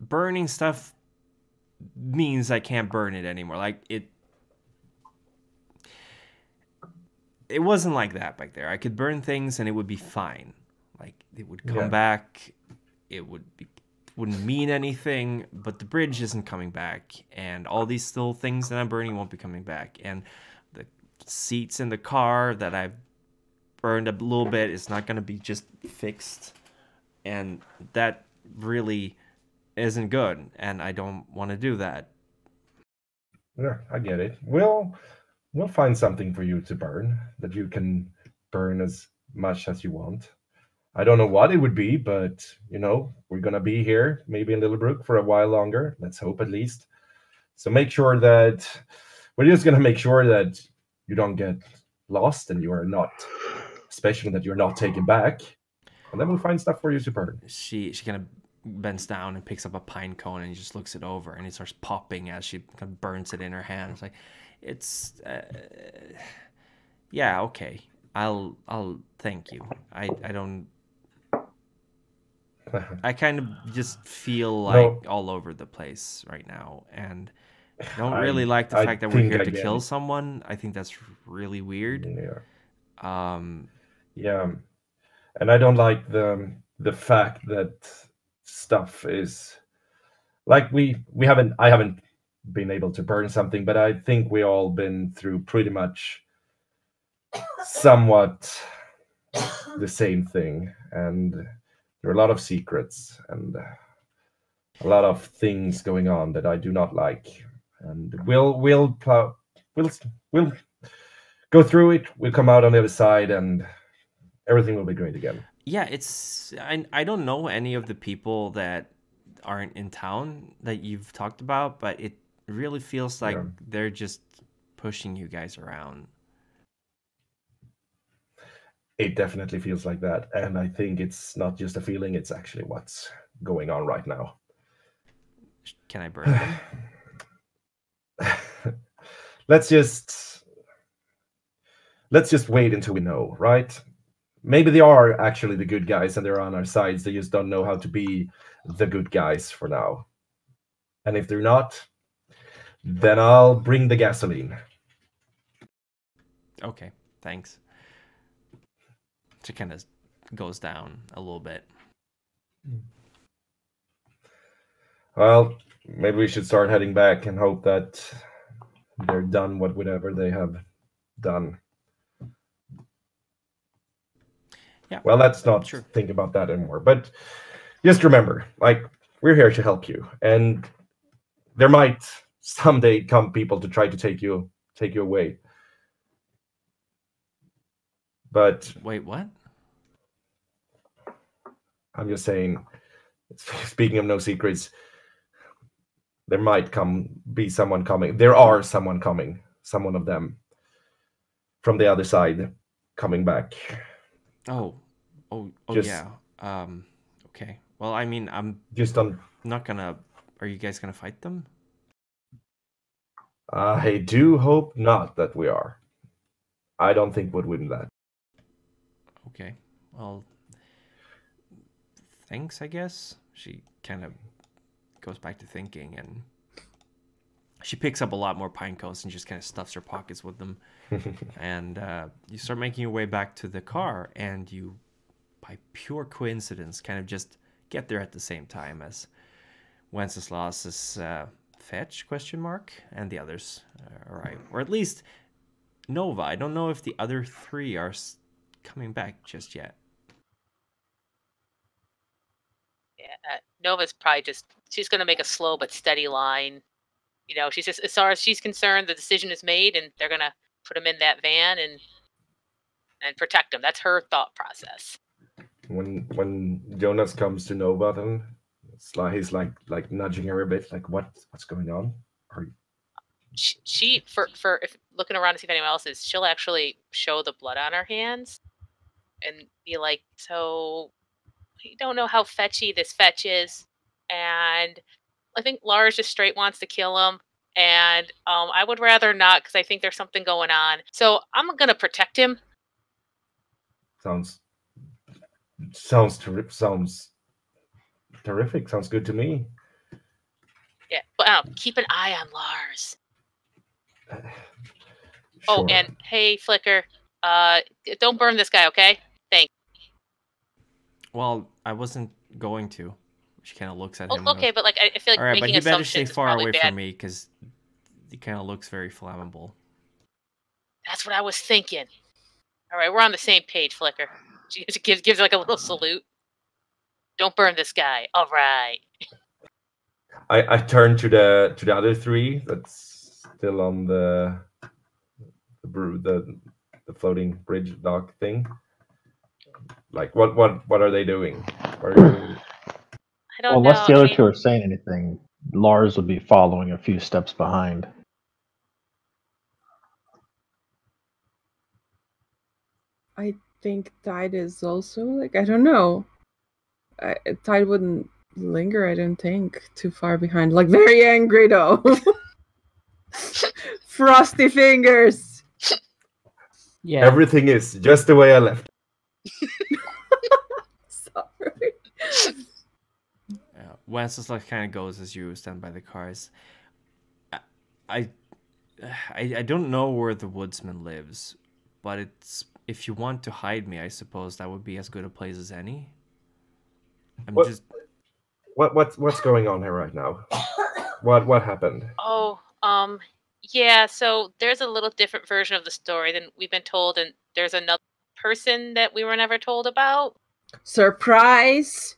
burning stuff means I can't burn it anymore. Like it wasn't like that back there. I could burn things and it would be fine. Like it would come back. It wouldn't mean anything, but the bridge isn't coming back, and all these little things that I'm burning won't be coming back, and the seats in the car that I've burned a little bit is not going to be just fixed, and that really isn't good, and I don't want to do that. Yeah, I get it. We'll find something for you to burn that you can burn as much as you want. I don't know what it would be, but we're gonna be here, maybe in Littlebrook, for a while longer. Let's hope, at least. So we're just gonna make sure that you don't get lost and you are not, especially that you're not taken back. And then we'll find stuff for you to burn. She kind of bends down and picks up a pine cone and just looks it over, and it starts popping as she kind of burns it in her hand. It's like, yeah, okay. I'll thank you. I don't. I kind of just feel like all over the place right now, and I don't really like the fact that we're here to kill someone. I think that's really weird. Yeah. Yeah, and I don't like the fact that stuff is like I haven't been able to burn something, but I think we all been through pretty much somewhat the same thing, and there are a lot of secrets and a lot of things going on that I do not like. And we'll go through it. We'll come out on the other side, and everything will be great again. Yeah, I don't know any of the people that aren't in town that you've talked about, but it really feels like they're just pushing you guys around. It definitely feels like that, and I think it's not just a feeling, it's actually what's going on right now. Can I burn them? Let's just wait until we know, right? Maybe they are actually the good guys and they're on our sides. They just don't know how to be the good guys for now. And if they're not, then I'll bring the gasoline. Okay, thanks. She kind of goes down a little bit. Well, maybe we should start heading back and hope that they're done whatever they have done. Yeah. Well, let's not think about that anymore. But just remember, like, we're here to help you, and there might someday come people to try to take you away. But wait, what? I'm just saying, speaking of no secrets, there might be someone coming. There are someone coming. Someone of them from the other side coming back. Oh, yeah. Okay. Well, I mean, I'm just not gonna. Are you guys gonna fight them? I do hope not that we are. I don't think we'd win that. Okay. Well, thanks, I guess. She kind of goes back to thinking, and she picks up a lot more pine cones and just kind of stuffs her pockets with them. And you start making your way back to the car, and you, by pure coincidence, kind of just get there at the same time as Wenceslas's fetch ? And the others arrive, or at least Nova. I don't know if the other three are coming back just yet. Yeah, Nova's probably she's going to make a slow but steady line. She's just, as far as she's concerned, the decision is made, and they're going to put him in that van and protect him. That's her thought process. When Jonas comes to Nova, then he's like nudging her a bit, like what's going on? She for if looking around to see if anyone else is, she'll actually show the blood on her hands and be like, so you don't know how fetchy this fetch is, and Lars just straight wants to kill him, and I would rather not because I think there's something going on. So I'm gonna protect him. Sounds terrific. Sounds good to me. Yeah, but keep an eye on Lars. Sure. Oh, and hey, Flicker, don't burn this guy, okay? Thanks. Well, I wasn't going to. She kind of looks at him. Okay, but like I feel like all right, making but he better assumptions stay far is probably away bad. from me because he kind of looks very flammable. That's what I was thinking. All right, we're on the same page, Flicker. She gives like a little salute. Don't burn this guy. All right. I turn to the other three that's still on the floating bridge dock thing. Like what are they doing? I don't know. Unless the other two are saying anything, Lars would be following a few steps behind. I think Tide is also like, I don't know. Tide wouldn't linger, I don't think, too far behind. Like, very angry though. Frosty fingers. Yeah. Everything is just the way I left. Sorry. Wenceslas kind of goes as you stand by the cars. I don't know where the woodsman lives, but it's if you want to hide me, I suppose that would be as good a place as any. What's going on here right now? What happened? Oh, yeah. So there's a little different version of the story than we've been told, and there's another person that we were never told about. Surprise!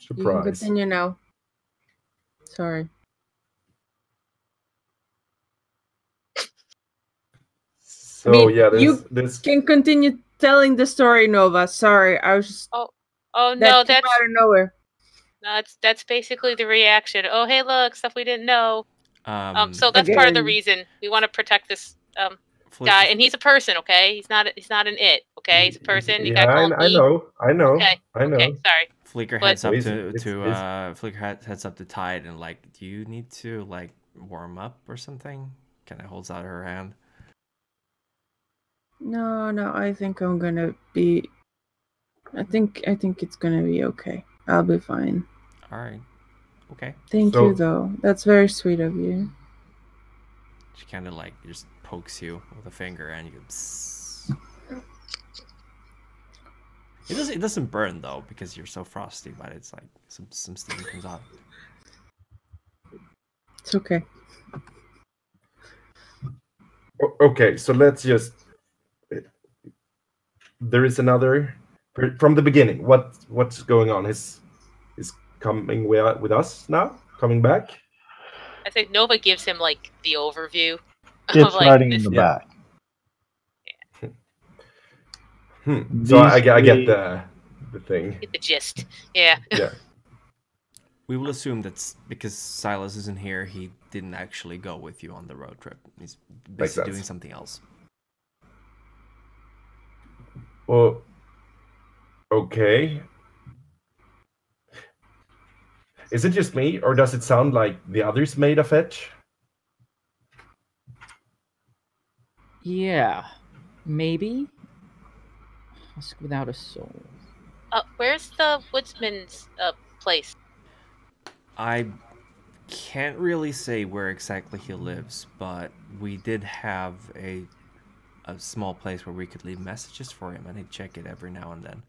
You can Surprise. continue now. Sorry. So I mean, yeah, you this can continue telling the story, Nova. Sorry, I was just. Oh that no, came that's out of nowhere. that's basically the reaction. Oh hey, look, stuff we didn't know. So that's Okay. part of the reason we want to protect this guy, and he's a person, okay? He's not an it, okay? He's a person. You gotta call him I he. know. Okay, sorry. Flicker But- heads up It's- Flicker heads up to Tide and like, do you need to like warm up or something? Kind of holds out her hand. No, I think I'm gonna be. I think it's gonna be okay. I'll be fine. All right, okay. Thank So- you, though. That's very sweet of you. She kind of like just pokes you with a finger, and you go. Psst. It doesn't burn though because you're so frosty, but it's like some steam comes out. It's okay. Okay, so let's just. There is another from the beginning. What's going on? Is coming with us now? Coming back? I think Nova gives him like the overview. It's like, riding in this- the Yeah. back. So I get These the thing. Get the gist. Yeah. Yeah. We will assume that's because Silas isn't here. He didn't actually go with you on the road trip. He's busy sense. doing something else. Well, okay. Is it just me, or does it sound like the others made a fetch? Yeah. Maybe? Husk without a soul. Where's the woodsman's place? I can't really say where exactly he lives, but we did have a small place where we could leave messages for him, and he'd check it every now and then.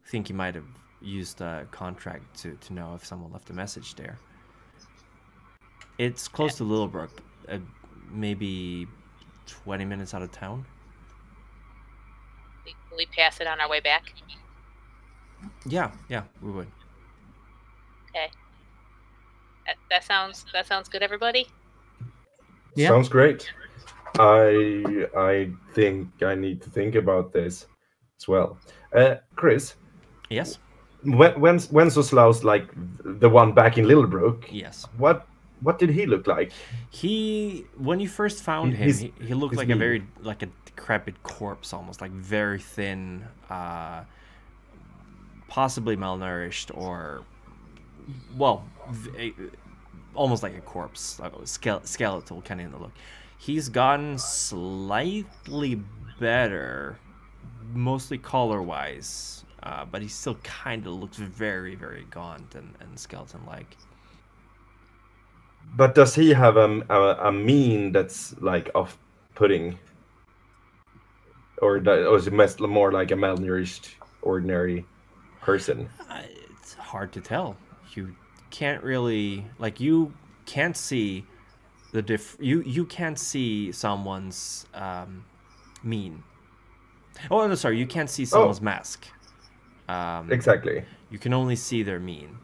I think he might have used a contract to know if someone left a message there. It's close to Littlebrook, maybe 20 minutes out of town. Will we pass it on our way back? Yeah, we would. Okay. That sounds good, everybody. Yeah. Sounds great. I think I need to think about this as well. Chris, Yes? Wenceslaus, like the one back in Littlebrook, Yes. what did he look like? When you first found him, He's- he looked he's like mean. a decrepit corpse, almost like very thin, possibly malnourished or well, almost like a corpse, like a skeletal kind of look. He's gotten slightly better, mostly color-wise, but he still kind of looks very, very gaunt and skeleton-like. But does he have a mien that's like off-putting, or is it more like a malnourished, ordinary person? It's hard to tell. You can't really you can't see the you can't see someone's mien. Oh no, sorry, you can't see someone's mask. Exactly. You can only see their mien,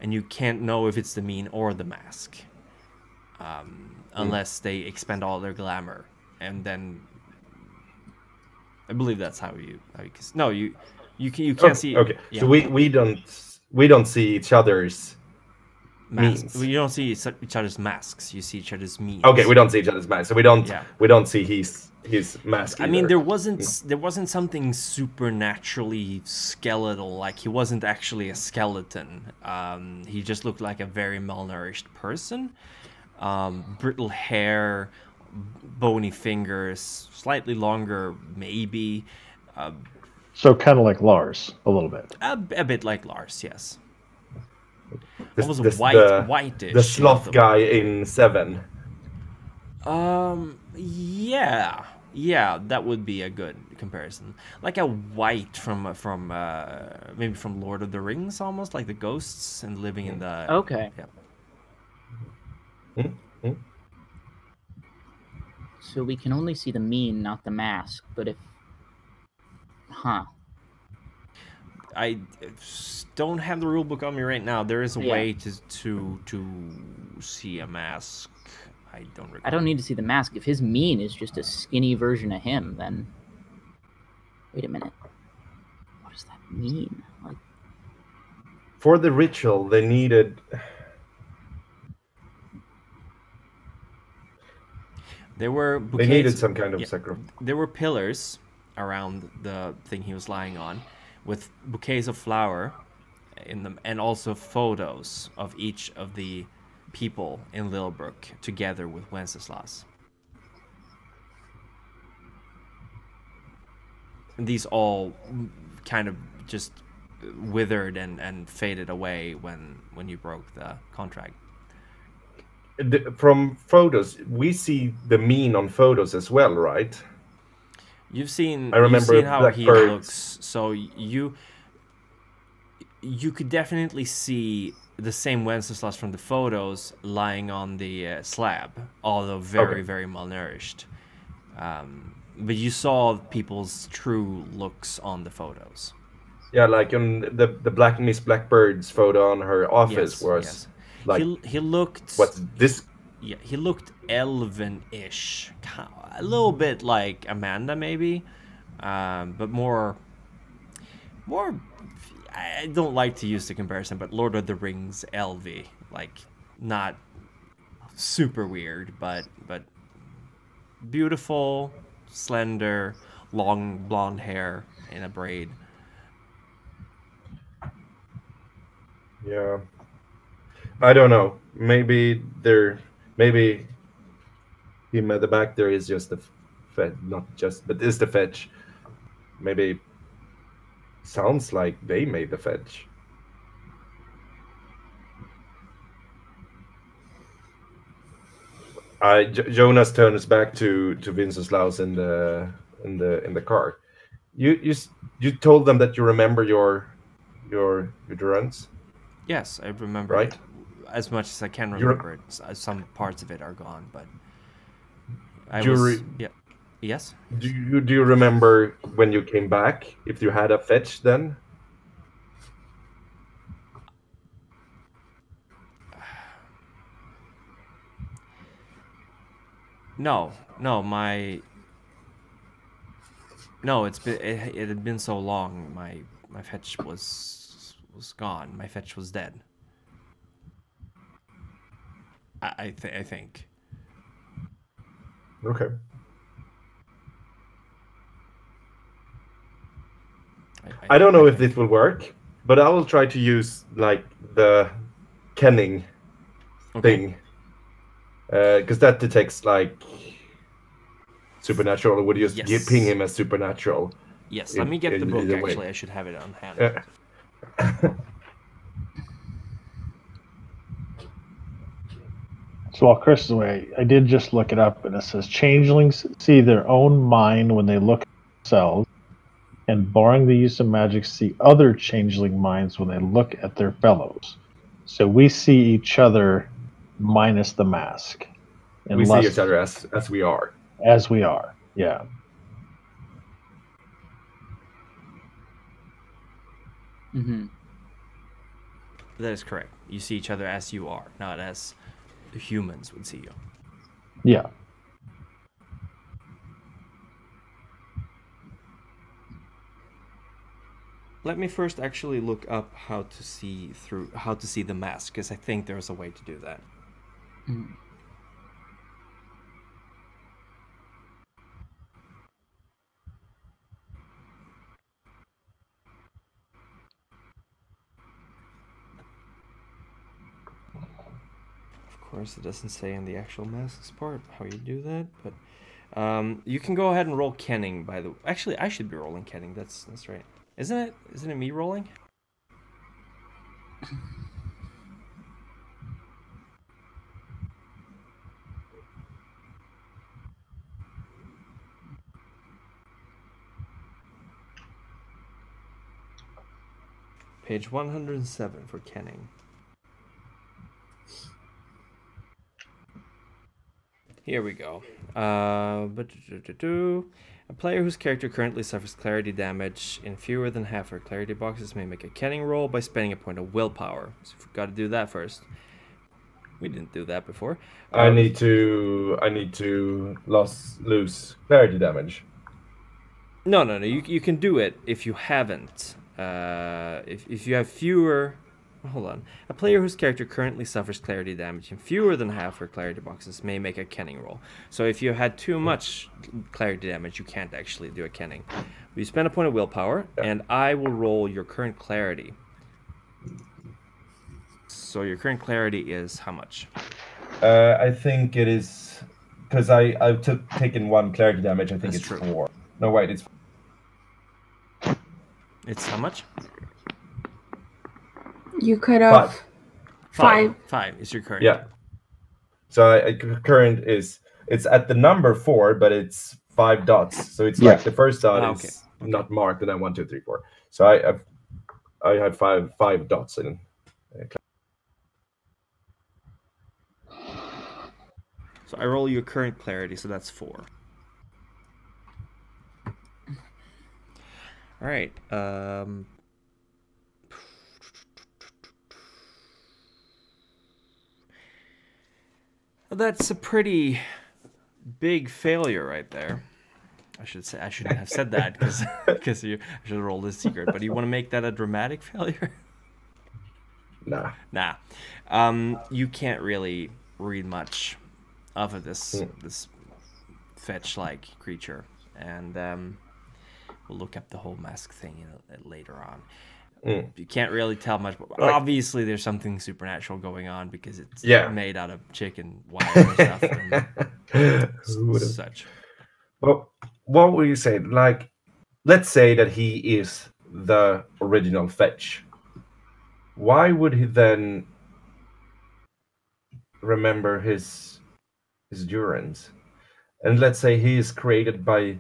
and you can't know if it's the mien or the mask, unless they expend all their glamour, and then I believe that's how you no you can't see. Okay, yeah. So we don't see each other's masks. means. Well, you don't see each other's masks. You see each other's means. Okay, we don't see each other's masks, so we don't see his mask. I mean, there wasn't something supernaturally skeletal. Like he wasn't actually a skeleton. He just looked like a very malnourished person. Brittle hair, bony fingers, slightly longer, maybe. So kind of like Lars, a little bit. A bit like Lars, yes. Almost whitish. The sloth guy in 7. Yeah, that would be a good comparison. Like a white from maybe from Lord of the Rings, almost like the ghosts and living in the. Okay. Yeah. So we can only see the mien, not the mask. But if, I don't have the rule book on me right now. There is a way to see a mask. I don't recall. I don't need to see the mask. If his mien is just a skinny version of him, then wait a minute. What does that mean? Like, for the ritual, they needed. There were bouquets, they needed some kind of sacrifice. There were pillars around the thing he was lying on, with bouquets of flower in them, and also photos of each of the people in Littlebrook together with Wenceslas. And these all kind of just withered and faded away when you broke the contract. From photos, we see the mien on photos as well, right? You've seen. I remember you've seen how he Blackbirds. looks. So you could definitely see the same Wenceslas from the photos lying on the slab, although very, very malnourished. But you saw people's true looks on the photos. Yeah, like on the Black Miss Blackbird's photo on her office was like he looked. What's this? Yeah, he looked elven-ish, a little bit like Amanda maybe, but more. I don't like to use the comparison, but Lord of the Rings Elvie, like not super weird, but beautiful, slender, long blonde hair in a braid. Yeah, I don't know. Maybe him at the back there is just the fetch, not just, but is the fetch. Maybe sounds like they made the fetch. Jonas turns back to Wenceslaus in the car. You told them that you remember your durance. Yes, I remember right? as much as I can remember it. Some parts of it are gone, but Yes. Do you remember when you came back? If you had a fetch then? No, it had been so long. My fetch was gone. My fetch was dead. I think. Okay. I don't know if this will work, but I will try to use like the kenning thing. Because that detects like supernatural, or would you just ping him as supernatural? Yes, let me get the book, actually. I should have it on hand. So while Chris is away, I did just look it up, and it says changelings see their own mind when they look at themselves, and barring the use of magic, see other changeling minds when they look at their fellows. So we see each other minus the mask. We see each other as we are. As we are, yeah. Mm-hmm. That is correct. You see each other as you are, not as the humans would see you. Yeah. Let me first actually look up how to see the mask, because I think there's a way to do that. Mm. Of course, it doesn't say in the actual masks part how you do that, but you can go ahead and roll kenning. Actually, I should be rolling kenning. That's right. Isn't it? Isn't it me rolling? Page 107 for kenning. Here we go. A player whose character currently suffers clarity damage in fewer than half her clarity boxes may make a kenning roll by spending a point of willpower. So we've got to do that first. We didn't do that before. I need to lose clarity damage. No. You can do it if you haven't. If you have fewer. Hold on. A player whose character currently suffers clarity damage in fewer than half her clarity boxes may make a kenning roll. So if you had too much clarity damage, you can't actually do a kenning. You spend a point of willpower, and I will roll your current clarity. So your current clarity is how much? I think it is, because I've taken 1 clarity damage. I think it's 4. No, wait, it's. It's how much? You cut off 5. 5 is your current. Yeah. So current is, it's at the number 4, but it's 5 dots. So it's like the first dot is not marked, and then 1, 2, 3, 4. So I had five dots in. So I roll your current clarity, so that's 4. All right. That's a pretty big failure right there. I shouldn't have said that because I should have rolled a secret. But you want to make that a dramatic failure? Nah. You can't really read much of this fetch-like creature, and we'll look up the whole mask thing later on. You can't really tell much, but obviously there's something supernatural going on because it's made out of chicken wire and stuff and such. Well, what would you say? Like, let's say that he is the original fetch. Why would he then remember his durance? And let's say he is created by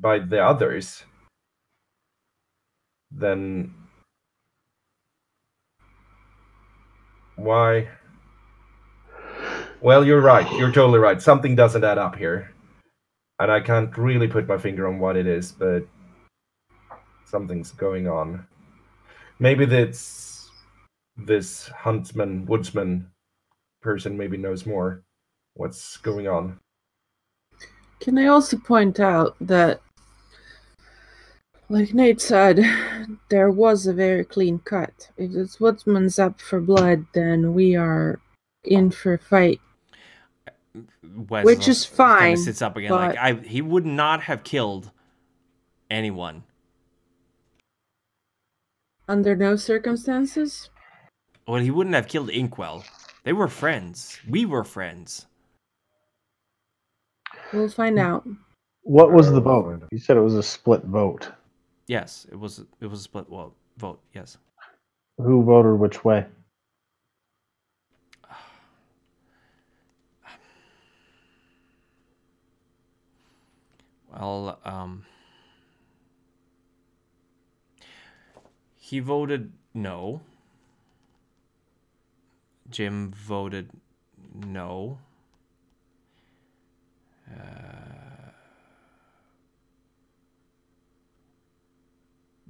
the others. Then why? Well, you're right. You're totally right. Something doesn't add up here. And I can't really put my finger on what it is, but something's going on. Maybe this woodsman person maybe knows more what's going on. Can I also point out that, like Nate said, there was a very clean cut. If this woodsman's up for blood, then we are in for a fight. Which is fine. Kind of sits up again, like he would not have killed anyone under no circumstances. Well, he wouldn't have killed Inkwell. They were friends. We were friends. We'll find out. What was the vote? You said it was a split vote. Yes, it was a split vote. Yes. Who voted which way? Well, he voted no. Jim voted no.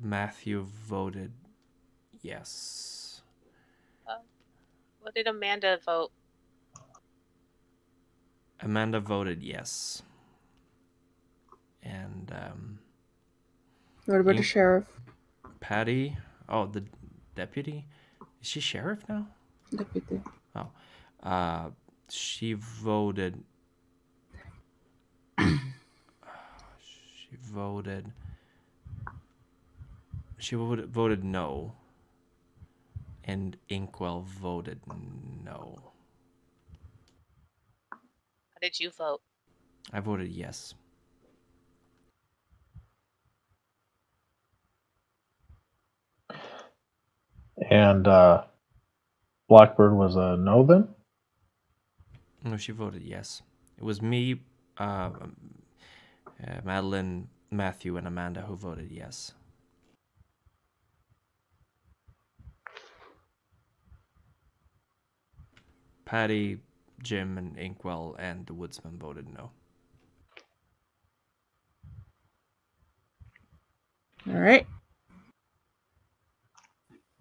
Matthew voted yes. What did Amanda vote? Amanda voted yes. And What about the sheriff? Patty, oh, the deputy, is she sheriff now? Deputy. Oh, she voted. She voted no. And Inkwell voted no. How did you vote? I voted yes. And Blackbird was a no then? No, she voted yes. It was me, Madeline, Matthew, and Amanda who voted yes. Patty, Jim, and Inkwell and the Woodsman voted no. All right.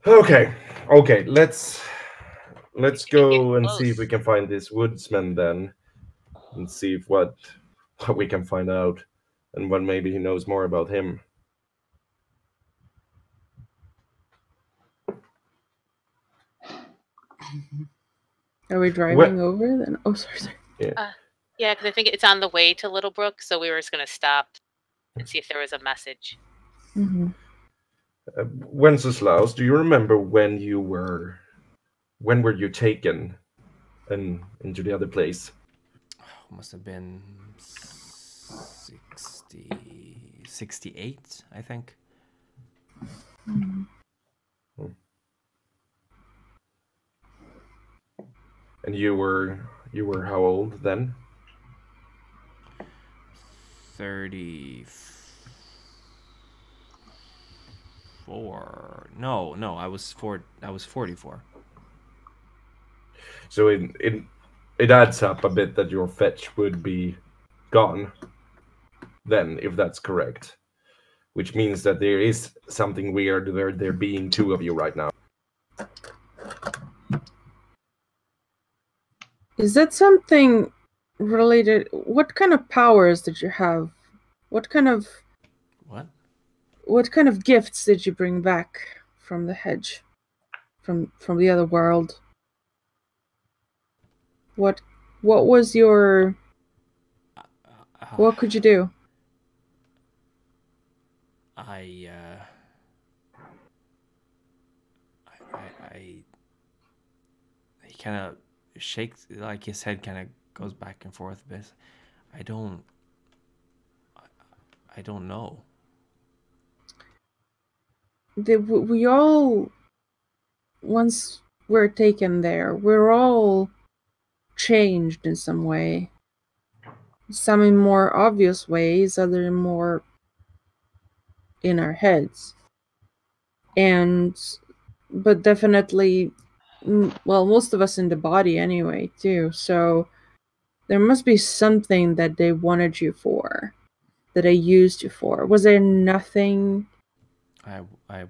Okay. Let's go and see if we close. can find this woodsman then, and see if what we can find out, and what maybe he knows more about him. Are we driving over then? Oh, sorry. Yeah, because I think it's on the way to Littlebrook, so we were just going to stop and see if there was a message. Mm-hmm. Wenceslaus, do you remember when were you taken into the other place? Must have been 68, I think. Mm-hmm. And you were how old then? 34. No, I was 44. So it adds up a bit that your fetch would be gone then, if that's correct. Which means that there is something weird where there being two of you right now. Is that something related? What kind of powers did you have? What kind of gifts did you bring back from the hedge, from the other world? What was your? What could you do? I he kind of shakes, like his head kind of goes back and forth a bit. I don't know. We all, once we're taken there, we're all changed in some way. Some in more obvious ways, other in more in our heads. But definitely, well, most of us in the body anyway, too. So there must be something that they wanted you for, that they used you for. Was there nothing? I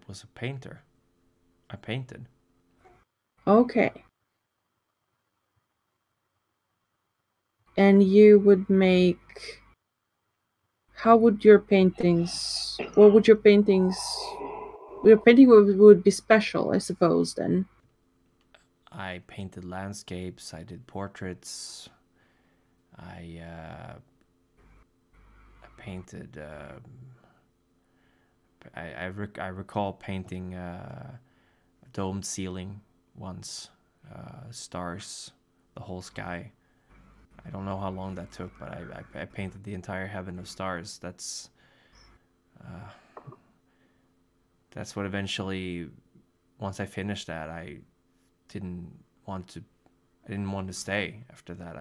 was a painter. I painted. Okay. And you would make... How would your paintings... What would your paintings... Your painting would be special, I suppose, then. I painted landscapes. I did portraits. I painted... I recall painting a domed ceiling once. Stars, the whole sky. I don't know how long that took, but I painted the entire heaven of stars. That's what eventually, once I finished that, I didn't want to stay after that.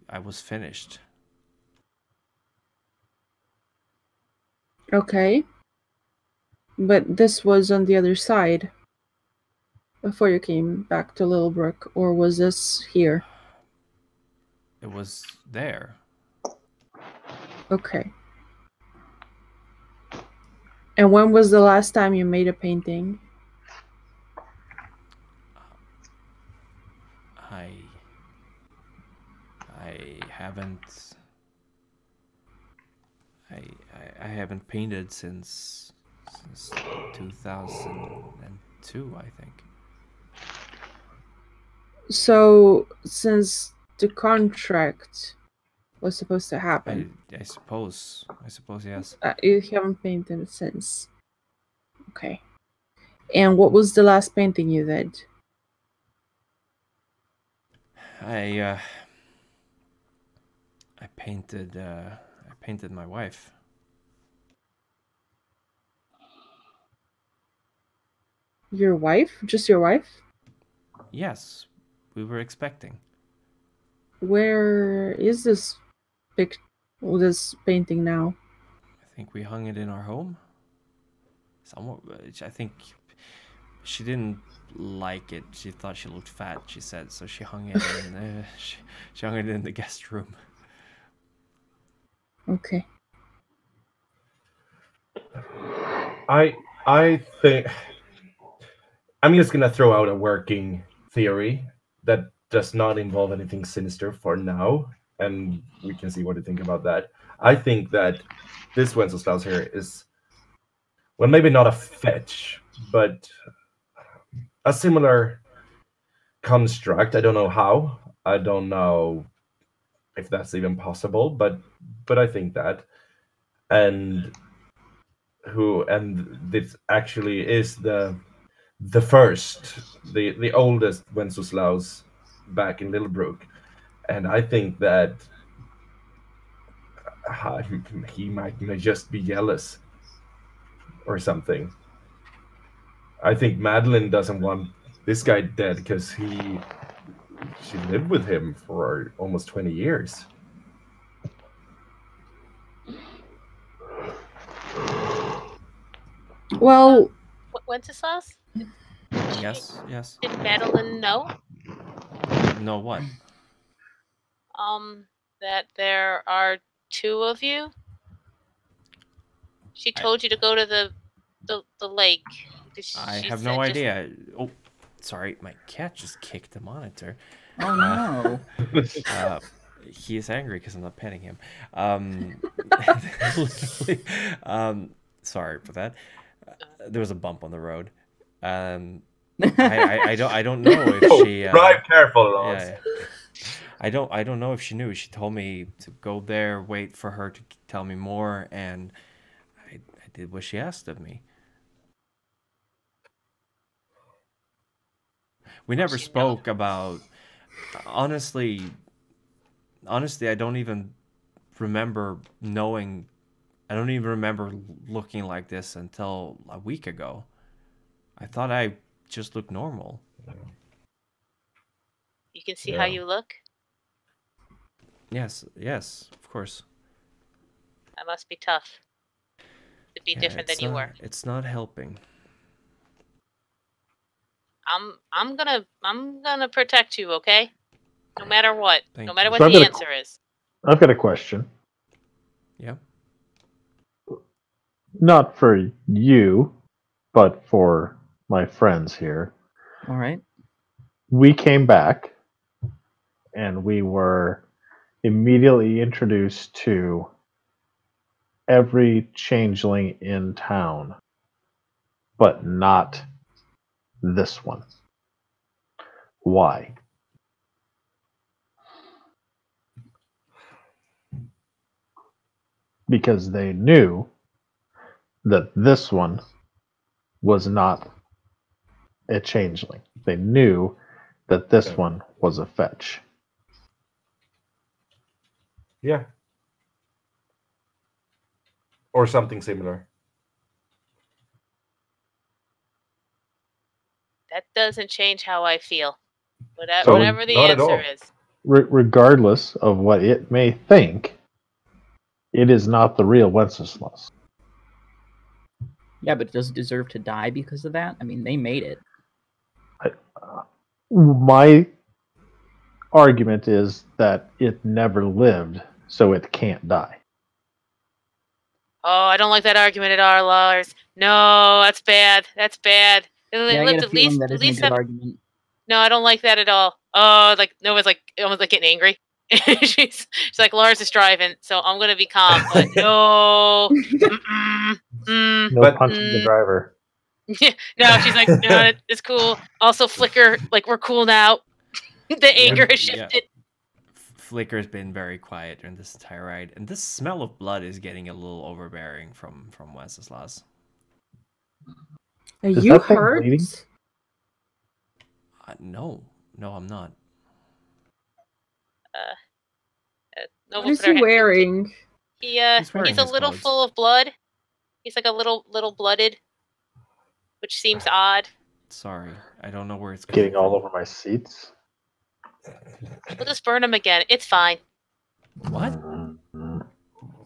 I was finished. Okay. But this was on the other side before you came back to Littlebrook, or was this here? It was there. Okay. And when was the last time you made a painting? I haven't. I haven't painted since 2002, I think. So, since the contract was supposed to happen, I suppose yes. you haven't painted since. Okay. And what was the last painting you did? I painted my wife. Your wife? Just your wife? Yes, we were expecting. Where is this painting now? I think we hung it in our home. Somewhere. I think she didn't like it. She thought she looked fat, she said, so she hung it in she hung it in the guest room. Okay. I think I'm just gonna throw out a working theory that does not involve anything sinister for now, and we can see what you think about that. I think that this Wenceslaus here is, well, maybe not a fetch, but a similar construct. I don't know how. I don't know if that's even possible, but I think that, and this actually is the oldest Wenceslaus back in Littlebrook, and I think that he might just be jealous or something. I think Madeline doesn't want this guy dead because she lived with him for almost 20 years. Well, Wenceslas? Yes. Did Madeline know? Know what? That there are two of you? She told you to go to the lake. I have no idea. Oh, sorry, my cat just kicked the monitor. Oh no. He is angry because I'm not petting him. Sorry for that. There was a bump on the road. I don't know if she drive careful, Lars. yeah. I don't know if she knew. She told me to go there, wait for her to tell me more, and I did what she asked of me. We never spoke about. Honestly, I don't even remember knowing. I don't even remember looking like this until a week ago. I thought I just looked normal. You can see how you look? Yes, of course. That must be tough. To be different than you were. It's not helping. I'm gonna protect you, okay? No matter what. No matter what So the answer is. I've got a question. Yeah. Not for you, but for my friends here. All right. We came back and we were immediately introduced to every changeling in town, but not this one. Why? Because they knew that this one was not a changeling. They knew that this Yeah. one was a fetch. Yeah. Or something similar. That doesn't change how I feel. So- Whatever the Not at answer all. is. Regardless of what it may think, it is not the real Wenceslas. Yeah, but does it deserve to die because of that? I mean, they made it. My argument is that it never lived, so it can't die. Oh, I don't like that argument at all, Lars. No, that's bad. That's bad. It Yeah, I lived get a feeling that isn't a good argument. No, I don't like that at all. Oh, like Nova's like almost like getting angry. she's like Lars is driving, so I'm gonna be calm. But no, No But- punching the driver. no, she's like, no, it's cool. Also, Flicker, like we're cool now. The anger has Yeah. shifted. Flicker's been very quiet during this entire ride, and this smell of blood is getting a little overbearing from Wenceslas. Are Is you that thing hurt? bleeding? No, I'm not. Nova What is put her he hand- wearing? He's wearing He's a his little clothes. full of blood. He's like a little blooded, which seems odd. Sorry, I don't know where it's coming Getting all from. over my seats. We'll just burn him again. It's fine. What?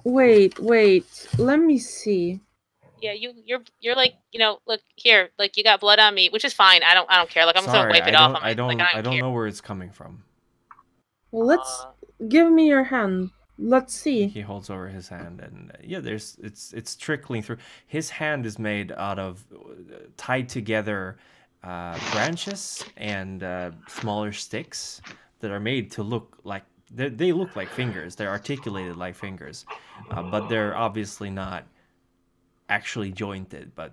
Wait. Let me see. Yeah, you're like, look here, like you got blood on me, which is fine. I don't care. Like I'm just gonna Sorry, wipe it off. I don't care. know where it's coming from. Well, let's give me your hand. Let's see. He holds over his hand, and yeah, it's trickling through. His hand is made out of tied together branches and smaller sticks that are made to look like they look like fingers. They're articulated like fingers, but they're obviously not actually jointed. But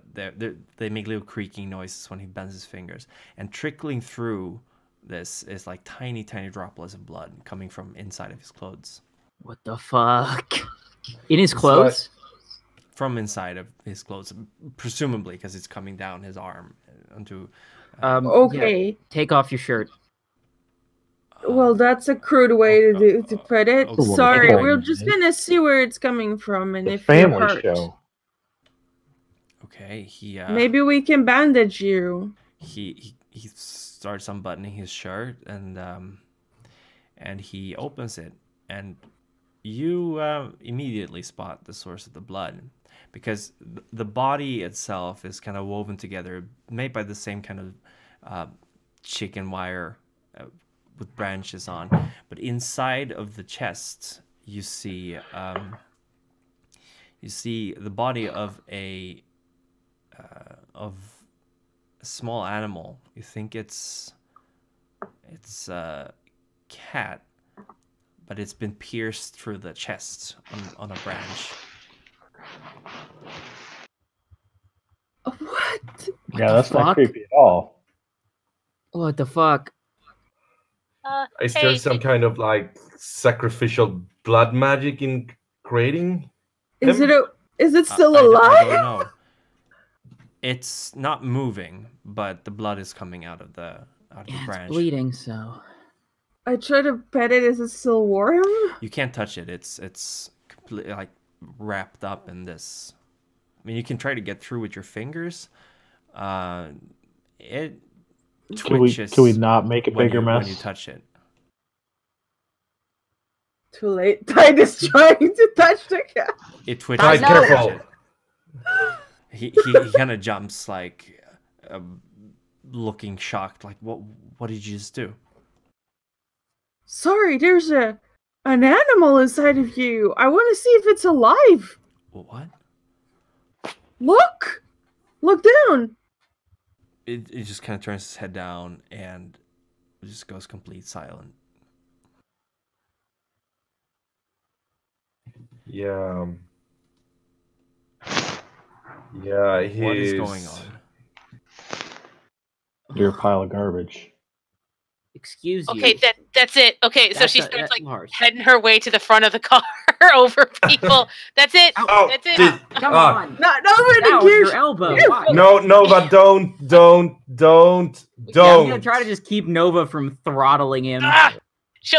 they make little creaking noises when he bends his fingers, and trickling through this is like tiny droplets of blood coming from inside of his clothes. What the fuck? In his It's clothes? From inside of his clothes, presumably because it's coming down his arm onto. Okay. Yeah, take off your shirt. Well, that's a crude way to put it. okay. Sorry, Okay. we're just gonna see where it's coming from, and The if you're family hurt, show. Okay, he maybe we can bandage you. he starts unbuttoning his shirt and he opens it, and you immediately spot the source of the blood, because the body itself is kind of woven together, made by the same kind of chicken wire with branches on, but inside of the chest you see the body of a small animal. You think it's a cat, but it's been pierced through the chest on a branch. What? Yeah, the that's not fuck? creepy at all. What the fuck? Is Hey, there some kind of like sacrificial blood magic in creating? Is him? is it still I alive? don't know. It's not moving, but the blood is coming out of the Yeah, it's branch. bleeding, so... I try to pet it. Is it still warm? You can't touch it. It's completely like wrapped up in this. I mean, you can try to get through with your fingers. It twitches. Can we not make a when bigger you, mess? when you touch it? Too late. Tide is trying to touch the cat. It twitches. Tide, when you touch careful. it. He kind of jumps, like looking shocked. Like, what did you just do? Sorry, there's an animal inside of you. I want to see if it's alive. What? Look down. It just kind of turns its head down and it just goes complete silent. Yeah. Yeah, What is going on? You're a pile of garbage. Excuse you. Okay, that's it. Okay, so That's she a- starts that- like Lars. heading her way to the front of the car. over people. That's it. Oh, That's it. Come on. Not Now over with your elbow. Why? No, Nova, don't. Yeah, I'm gonna try to just keep Nova from throttling him. Ah!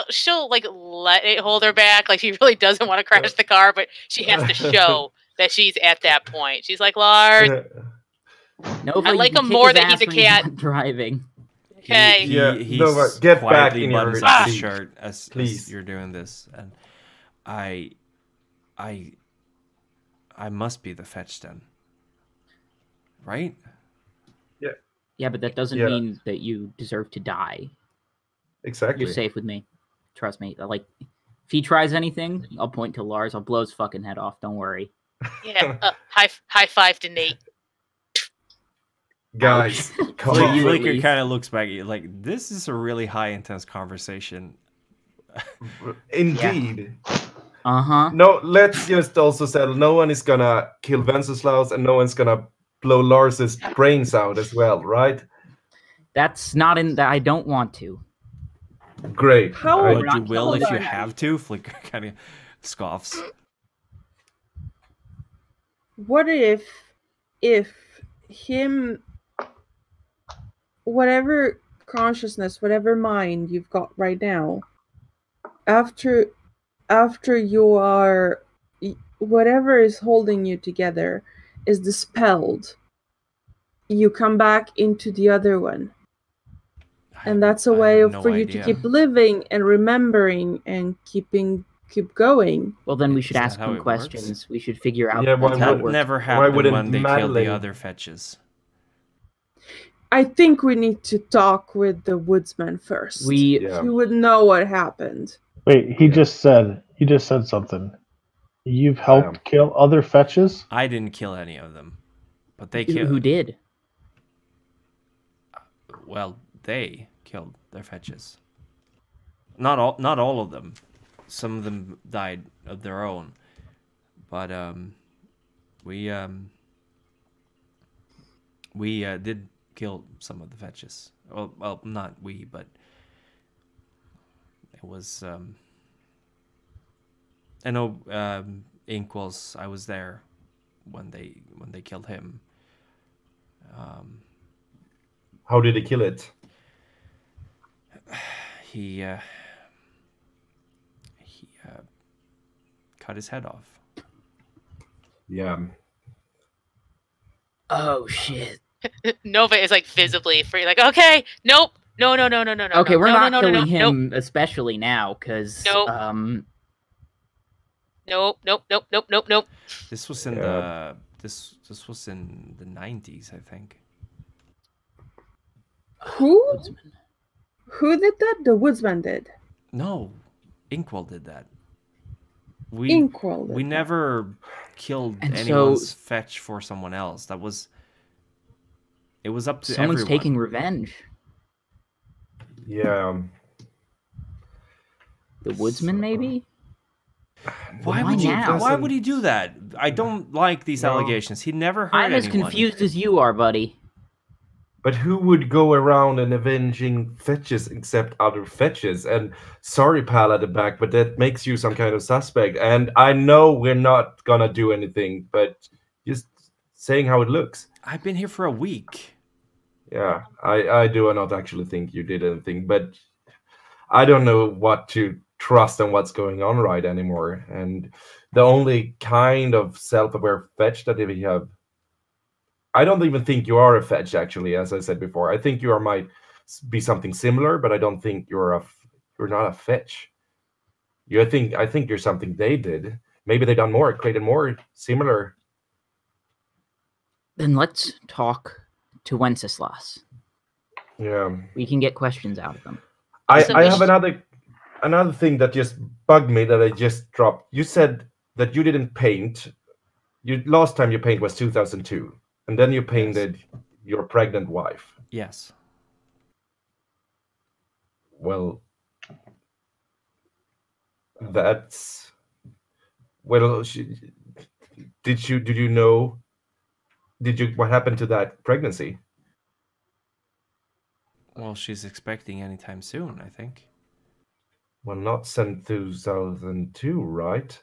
She'll like let it hold her back. Like she really doesn't want to crash the car, but she has to show that she's at that point. She's like, Lars, Nova, I you like can him kick more his that ass he's a when cat. not driving. Okay. He Nova, get back quietly in your buttons up his seat. shirt as Please. you're doing this, and I must be the fetch then, right? Yeah, but that doesn't mean that you deserve to die. Exactly. You're safe with me. Trust me. Like, if he tries anything, I'll point to Lars. I'll blow his fucking head off. Don't worry. Yeah. High five to Nate. Guys, come on. Flicker kind of looks back at you like, this is a really high intense conversation. Indeed. Uh-huh. No, let's just also settle. No one is gonna kill Wenceslaus, and no one's gonna blow Lars's brains out as well, right? That's not in that. I don't want to. Great. How- I- But you will hold if you on. have to. Flicker kind of scoffs. What if him, whatever consciousness, whatever mind you've got right now, after you are, whatever is holding you together is dispelled, you come back into the other one, and that's a way for you to keep living and remembering and keep going. Well, then we should Is that ask how him it questions. works? We should figure out Yeah, why how it That works. never happened wouldn't when they killed the Madeline- other fetches. I think we need to talk with the woodsman first. Yeah. He would know what happened. Wait, he just said something. You've helped kill other fetches? I didn't kill any of them, but they Who killed. did? Well, they killed their fetches. Not all of them. Some of them died of their own, but we did kill some of the fetches. Well, not we, but it was. I know Inkwell's. I was there when they killed him. How did he kill it? He cut his head off. Yeah. Oh shit. Nova is like visibly free. Like, okay, nope, no. Okay, we're not killing him, especially now, because Nope. Nope. This was in the this was in the 90s, I think. Who did that? The woodsman did. No, Inkwell did that. We Inkwell did we that. never killed And so- anyone's fetch for someone else. It was up to someone's everyone. taking revenge. Yeah. The woodsman, maybe? Why Why would you? now? Why would he do that? I don't like these No. allegations. He never hurt I'm as anyone. confused as you are, buddy. But who would go around and avenging fetches except other fetches? And sorry, pal, at the back, but that makes you some kind of suspect. And I know we're not gonna do anything, but just saying how it looks. I've been here for a week. Yeah, I do not actually think you did anything, but I don't know what to trust and what's going on right anymore. And the only kind of self-aware fetch that we have, I don't even think you are a fetch, actually, as I said before. I think you might be something similar, but I don't think you're not a fetch. I think you're something they did. Maybe they done more, created more similar. Then let's talk to Wenceslas. Yeah. We can get questions out of them. I Submission. have another thing that just bugged me that I just dropped. You said that you didn't paint. Last time you painted was 2002, and then you painted your pregnant wife. Yes. Well, that's well. Did you know? What happened to that pregnancy? Well, she's expecting anytime soon, I think. Well, not since 2002, right?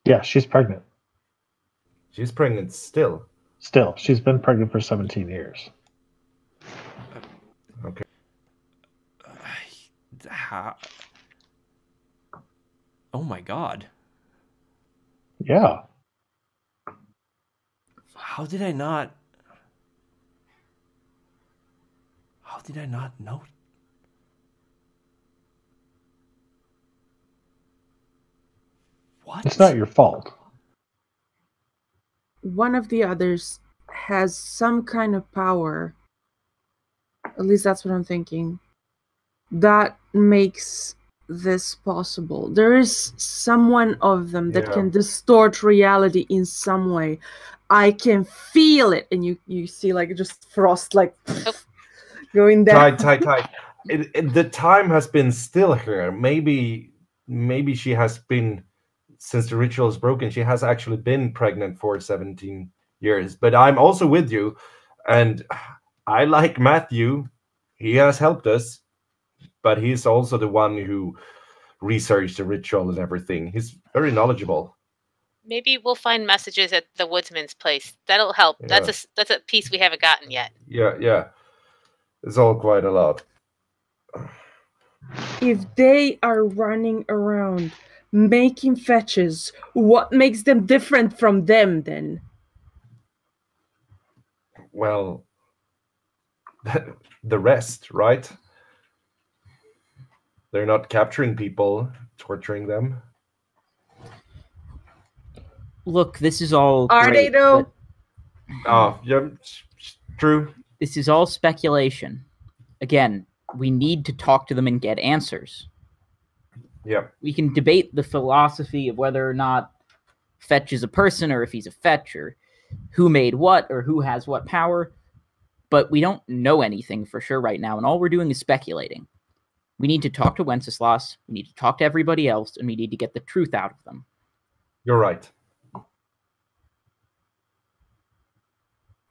Yeah, she's pregnant. She's pregnant still. Still, she's been pregnant for 17 years. Okay. How? Oh my god. Yeah. How did I not know? What? It's not your fault. One of the others has some kind of power. At least that's what I'm thinking. That makes this possible. There is someone of them that Yeah. can distort reality in some way. I can feel it, and you see like just frost like going down. Tight. The time has been still here. Maybe she has been, since the ritual is broken, she has actually been pregnant for 17 years. But I'm also with you, and I like Matthew. He has helped us, but he's also the one who researched the ritual and everything. He's very knowledgeable. Maybe we'll find messages at the woodsman's place. That'll help. Yeah. That's a piece we haven't gotten yet. Yeah. It's all quite a lot. If they are running around making fetches, what makes them different from them then? Well, the rest, right? They're not capturing people, torturing them. Look, this is all Are they great, though? but Oh, yeah, true. this is all speculation. Again, we need to talk to them and get answers. Yeah. We can debate the philosophy of whether or not Fetch is a person, or if he's a Fetch, or who made what, or who has what power, but we don't know anything for sure right now, and all we're doing is speculating. We need to talk to Wenceslas, we need to talk to everybody else, and we need to get the truth out of them. You're right.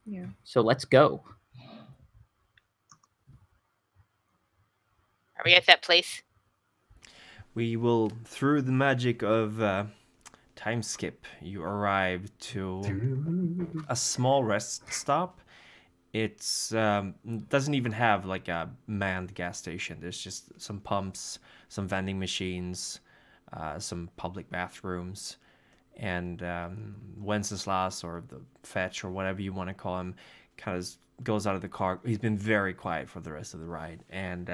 Yeah. So let's go. Are we at that place? We will, through the magic of time skip, you arrive to a small rest stop. It's doesn't even have like a manned gas station. There's just some pumps, some vending machines, some public bathrooms, and Wenceslas, or the Fetch, or whatever you want to call him, kind of goes out of the car. He's been very quiet for the rest of the ride, and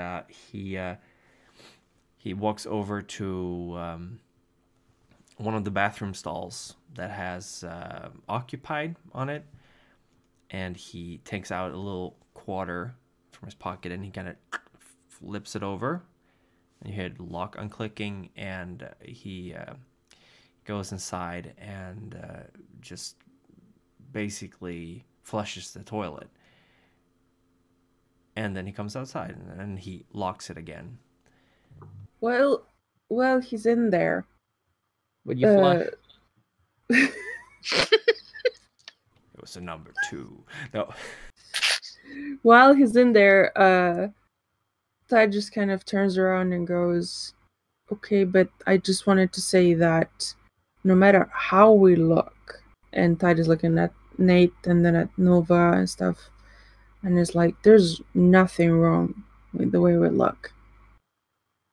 he walks over to one of the bathroom stalls that has occupied on it, and he takes out a little quarter from his pocket, and he kind of flips it over, and you hear the lock unclicking, and he goes inside and just basically flushes the toilet, and then he comes outside and he locks it again. Well, he's in there. Would you flush? It was a number 2. No. While he's in there, Ty just kind of turns around and goes, "Okay, but I just wanted to say that no matter how we look," and Ty is looking at Nate and then at Nova and stuff, and it's like, there's nothing wrong with the way we look.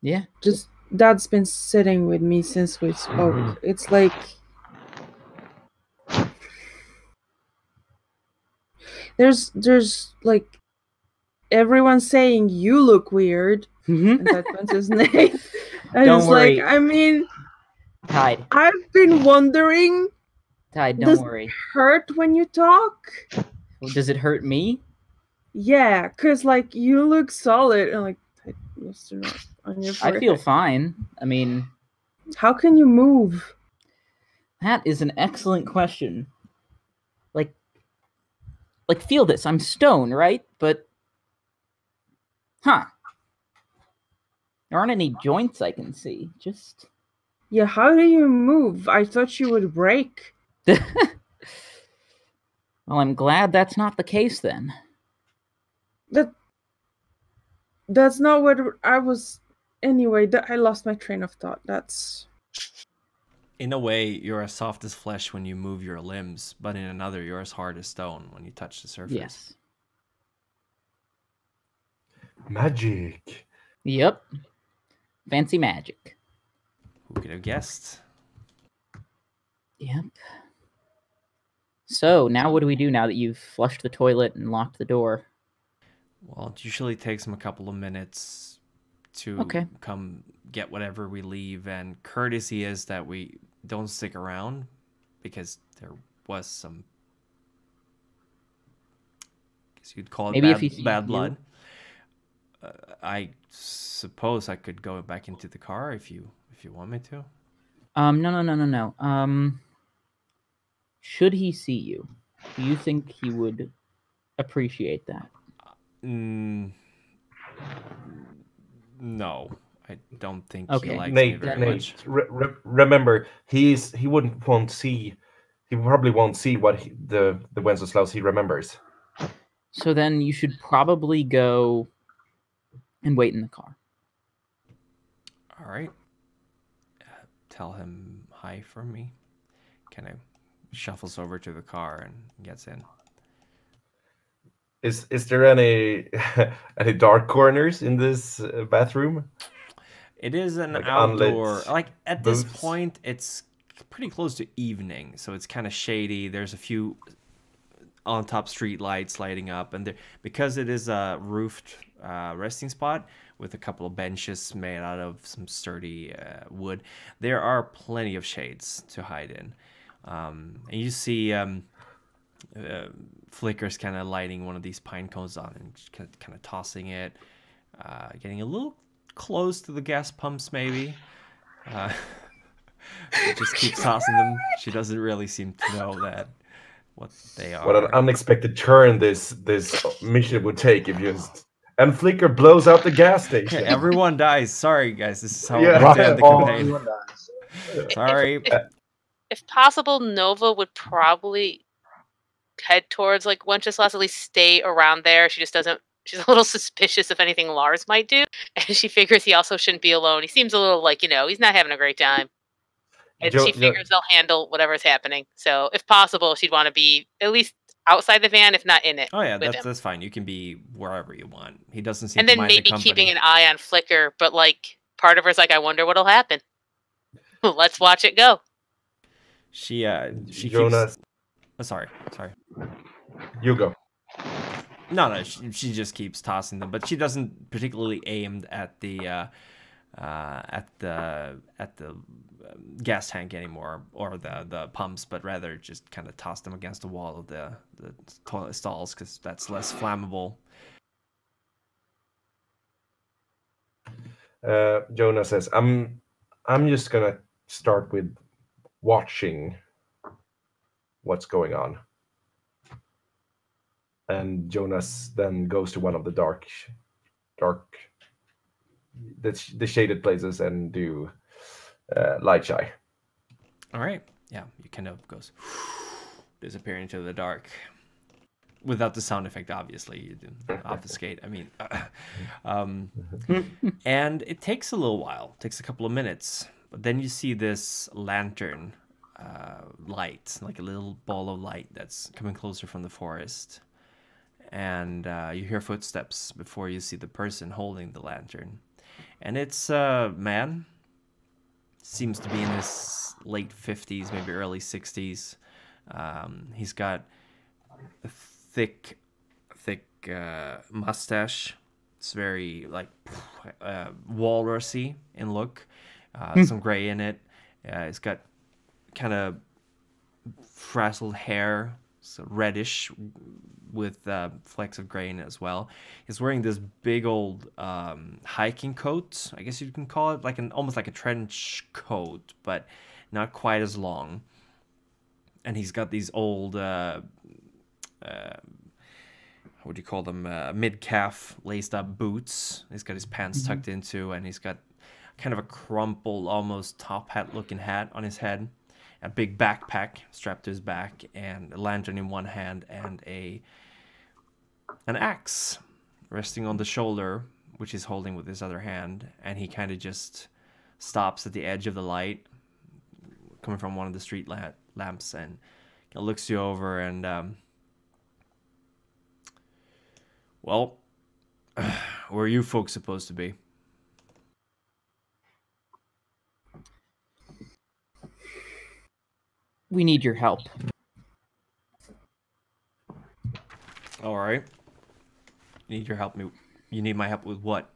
Yeah. Just that's been sitting with me since we spoke. It's like there's like everyone saying you look weird, and that one's his name. And Don't it's worry. like, I mean, Tide, I've been wondering, don't does worry. it hurt when you talk? Well, does it hurt me? Yeah, cause like you look solid, and like must not on your I feel forehead. fine. I mean, How can you move? that is an excellent question. Like feel this. I'm stone, right? But there aren't any joints I can see. Just Yeah, how do you move? I thought you would break. well, I'm glad that's not the case then. That's not what I was. Anyway, I lost my train of thought. That's In a way, you're as soft as flesh when you move your limbs, but in another, you're as hard as stone when you touch the surface. Yes. Magic. Yep. Fancy magic. Who could have guessed? Yep. So now what do we do now that you've flushed the toilet and locked the door? Well, it usually takes them a couple of minutes to come get whatever we leave, and courtesy is that we don't stick around because there was some, I guess you'd call it Maybe if he bad sees blood. I suppose I could go back into the car if you want me to. No. Should he see you, do you think he would appreciate that? No, I don't think Okay. he likes me Nate, very much. remember, he won't see. He probably won't see what the Wenceslaus he remembers. So then you should probably go and wait in the car. All right. Tell him hi from me. Kind of shuffles over to the car and gets in. Is there any any dark corners in this bathroom? It is an Like outdoor. unlit Like at this booths? point, it's pretty close to evening, so it's kind of shady. There's a few on top street lights lighting up, and because it is a roofed resting spot with a couple of benches made out of some sturdy wood, there are plenty of shades to hide in. And you see Flicker's kind of lighting one of these pine cones on and kind of tossing it, getting a little close to the gas pumps maybe. She just keeps tossing them. She doesn't really seem to know what they are. What an unexpected turn this mission would take if you and Flicker blows out the gas station. Everyone dies. Sorry, guys. This is how Yeah. we have to end the Oh, campaign. everyone dies. Sorry. If possible, Nova would probably head towards like Wenceslaus, at least stay around there. She just doesn't. She's a little suspicious of anything Lars might do, and she figures he also shouldn't be alone. He seems a little like he's not having a great time, and she figures they'll handle whatever's happening. So, if possible, she'd want to be at least outside the van, if not in it. Oh yeah, with him. that's fine. You can be wherever you want. He doesn't seem And to then mind the maybe company. keeping an eye on Flicker, but like part of her's like, I wonder what'll happen. Let's watch it go. She Jonas, keeps... Oh, sorry. you go. No, she just keeps tossing them, but she doesn't particularly aim at the gas tank anymore or the pumps, but rather just kind of toss them against the wall of the toilet stalls because that's less flammable. Jonas says, "I'm just gonna start with watching what's going on." And Jonas then goes to one of the dark, the shaded places and do light shy. All right, yeah, you kind of goes disappearing into the dark without the sound effect. Obviously, you didn't obfuscate. I mean, and it takes a little while. It takes a couple of minutes, but then you see this lantern light, like a little ball of light that's coming closer from the forest. And you hear footsteps before you see the person holding the lantern. And it's a man. Seems to be in his late 50s, maybe early 60s. He's got a thick mustache. It's very like walrusy in look. Some gray in it. He's got kind of frazzled hair, so reddish with flecks of gray in it as well. He's wearing this big old hiking coat. I guess you can call it like almost like a trench coat, but not quite as long. And he's got these old what do you call them? Mid-calf laced up boots. He's got his pants tucked into, and he's got kind of a crumpled, almost top hat looking hat on his head. A big backpack strapped to his back, and a lantern in one hand, and an axe resting on the shoulder, which he's holding with his other hand. And he kind of just stops at the edge of the light, coming from one of the street lamps, and looks you over and well, where are you folks supposed to be? We need your help. All right. You need your help. You need my help with what?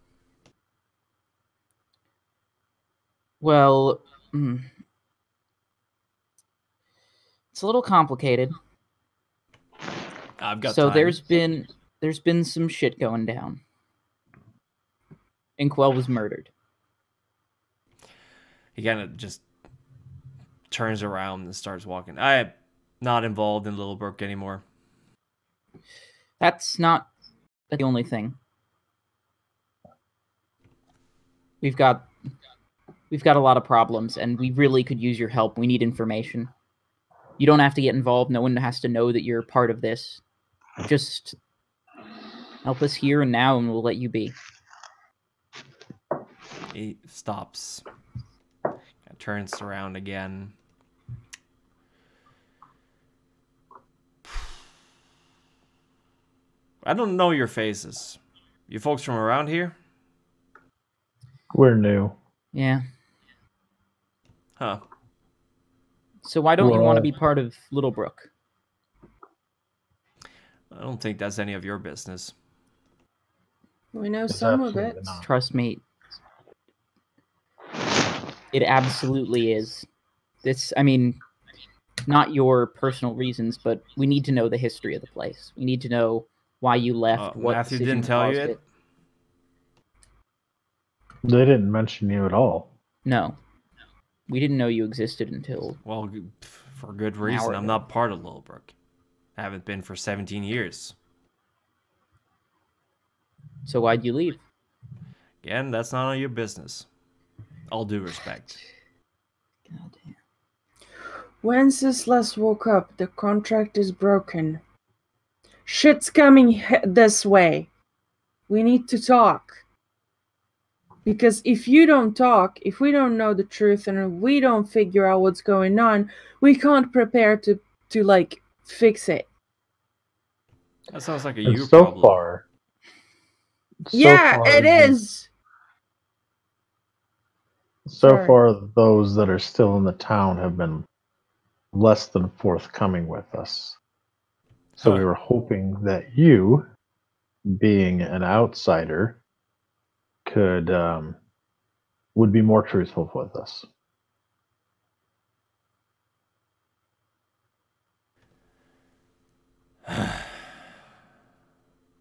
Well, it's a little complicated. I've got so time. there's been some shit going down. Inkwell was murdered. He kind of just turns around and starts walking. I'm not involved in Littlebrook anymore. That's not the only thing. We've got a lot of problems, and we really could use your help. We need information. You don't have to get involved. No one has to know that you're part of this. Just help us here and now, and we'll let you be. He stops. Turns around again. I don't know your faces. You folks from around here? We're new. Yeah. Huh. So why don't you want to Well- be part of Littlebrook? I don't think that's any of your business. We know It's some of absolutely it. not. Trust me. It absolutely is. Not your personal reasons, but we need to know the history of the place. We need to know why you left, what Matthew decision didn't tell you caused it? They didn't mention you at all. No. We didn't know you existed until... Well, for good hour reason. I'm ago. not part of Littlebrook. I haven't been for 17 years. So why'd you leave? Again, that's none of your business. All due respect. God damn. Wenceslas woke up. The contract is broken. Shit's coming this way. We need to talk. Because if you don't talk, if we don't know the truth and we don't figure out what's going on, we can't prepare to like fix it. That sounds like a And you so problem. far, Yeah, it is. So Sorry. far, those that are still in the town have been less than forthcoming with us. So Huh. we were hoping that you, being an outsider, would be more truthful with us.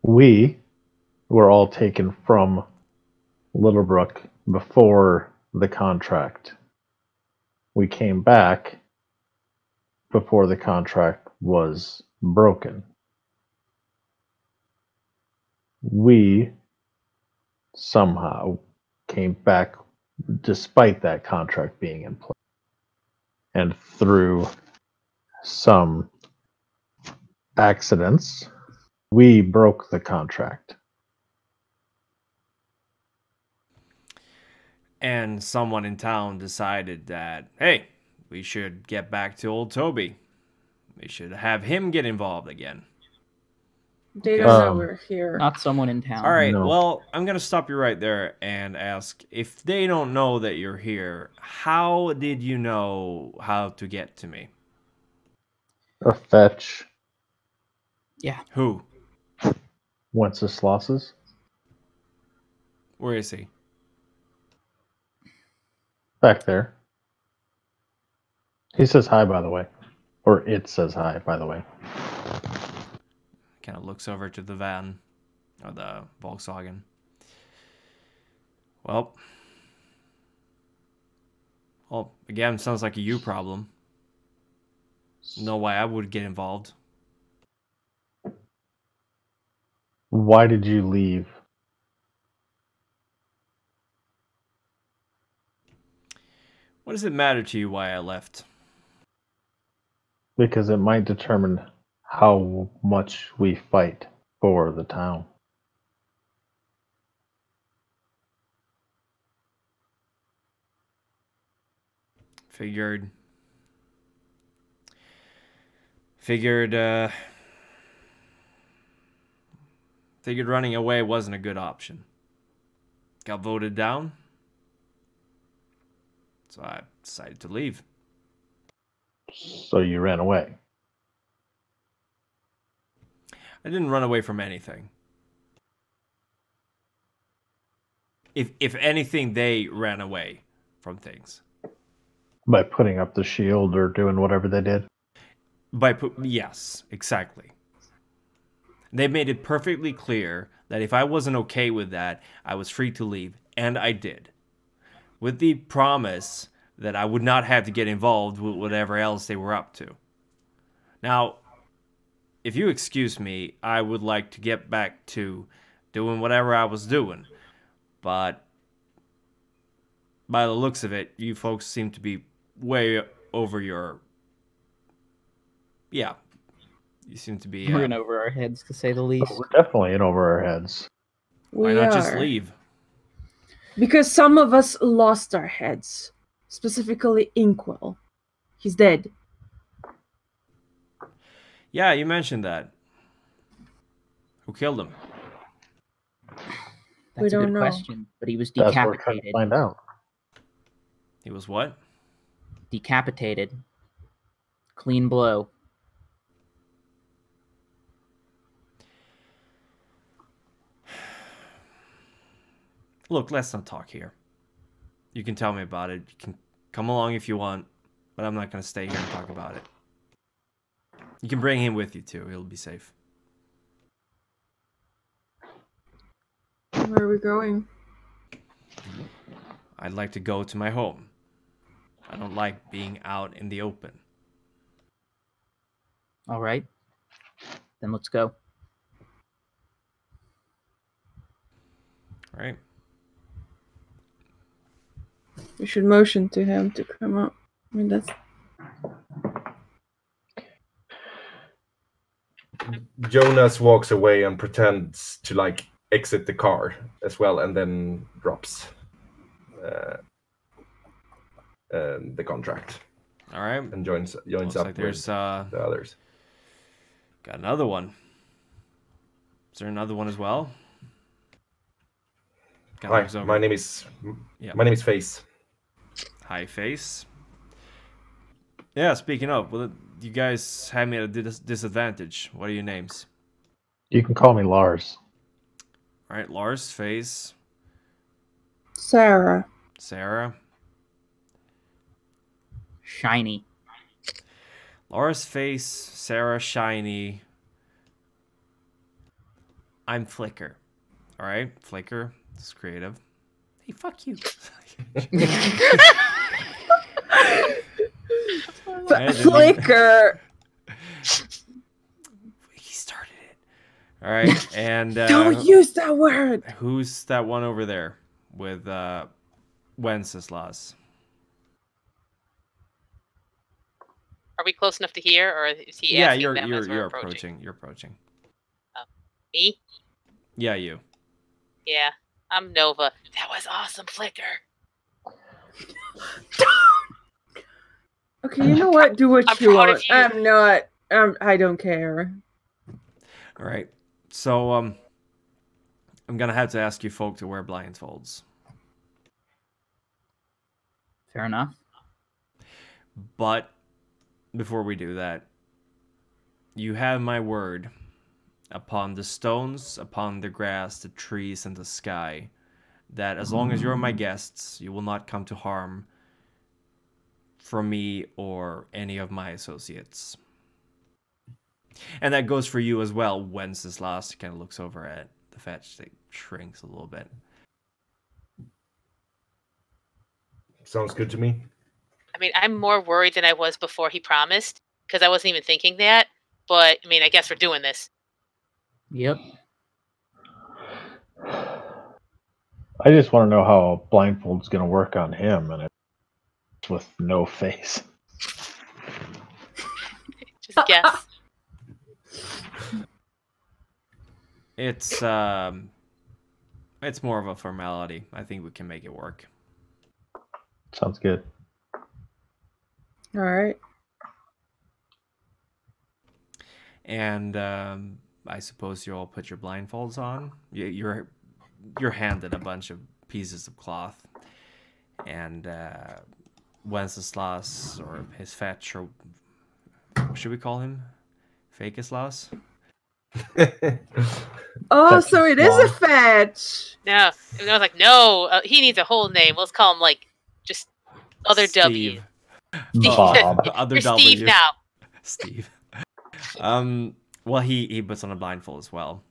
We were all taken from Littlebrook before the contract. We came back before the contract was broken. We somehow came back despite that contract being in place. And through some accidents, we broke the contract. And someone in town decided that, hey, we should get back to old Toby. We should have him get involved again. They don't know Um, we're here. Not someone in town. All right, No. well, I'm going to stop you right there and ask, if they don't know that you're here, how did you know how to get to me? A fetch. Yeah. Who? Wenceslas's. Where is he? Back there. He says hi, by the way. Or it says hi, by the way. Kind of looks over to the van, or the Volkswagen. Well, again, sounds like a you problem. Know why I would get involved. Why did you leave? What does it matter to you why I left? Because it might determine how much we fight for the town. Figured Figured running away wasn't a good option. Got voted down, so I decided to leave. So you ran away. I didn't run away from anything. If anything, they ran away from things. By putting up the shield or doing whatever they did? Yes, exactly. They made it perfectly clear that if I wasn't okay with that, I was free to leave, and I did. With the promise that I would not have to get involved with whatever else they were up to. Now, if you excuse me, I would like to get back to doing whatever I was doing. But by the looks of it, you folks seem to be way over your... Yeah. You seem to be... We're in over our heads, to say the least. Oh, we're definitely in over our heads. Why not just leave? Because some of us lost our heads. Specifically Inkwell. He's dead. Yeah, you mentioned that. Who killed him? That's a don't good know. question, but he was That's what we're trying to decapitated. find out. He was what? Decapitated. Clean blow. Look, let's not talk here. You can tell me about it. You can come along if you want, but I'm not going to stay here and talk about it. You can bring him with you, too. He'll be safe. Where are we going? I'd like to go to my home. I don't like being out in the open. All right. Then let's go. All right. We should motion to him to come up. I mean, that's... Jonas walks away and pretends to like exit the car as well, and then drops the contract. All right. And joins Looks up like there's with the others. got another one. Is there another one as well? Hi, my name is Face. Hi, Face. Yeah, speaking of, well, you guys have me at a disadvantage. What are your names? You can call me Lars. All right, Lars, Face, Sarah. Sarah. Shiny. Lars, Face, Sarah, Shiny. I'm Flicker. All right, Flicker. It's creative. Hey, fuck you. Flicker. He started it. All right, and Don't use that word. who's that one over there with Wenceslas? Are we close enough to hear, or is he Yeah, asking them as we're you're approaching? approaching. You're approaching. Me? Yeah, you. Yeah, I'm Nova. That was awesome, Flicker. Okay, you know what? Do what I'm you proud of want. you. I'm not. I don't care. All right. So I'm gonna have to ask you folk to wear blindfolds. Fair enough. But before we do that, you have my word upon the stones, upon the grass, the trees, and the sky, that as long as you're my guests, you will not come to harm from me or any of my associates. And that goes for you as well. Wenceslas kind of looks over at the fetch that shrinks a little bit. Sounds good to me. I mean, I'm more worried than I was before he promised, because I wasn't even thinking that. But, I mean, I guess we're doing this. Yep. I just want to know how a blindfold's going to work on him, and it's with no face. Just guess. It's more of a formality. I think we can make it work. Sounds good. All right. And I suppose you all put your blindfolds on. You're handed a bunch of pieces of cloth, and Wenceslas, or his fetch, or what should we call him? Fakislas? Oh, Fetch so is it is a long. fetch. No, and I was like, no, he needs a whole name. Let's call him like just other W. Steve. Bob. Other You're W. Steve now. Steve. Well, he puts on a blindfold as well.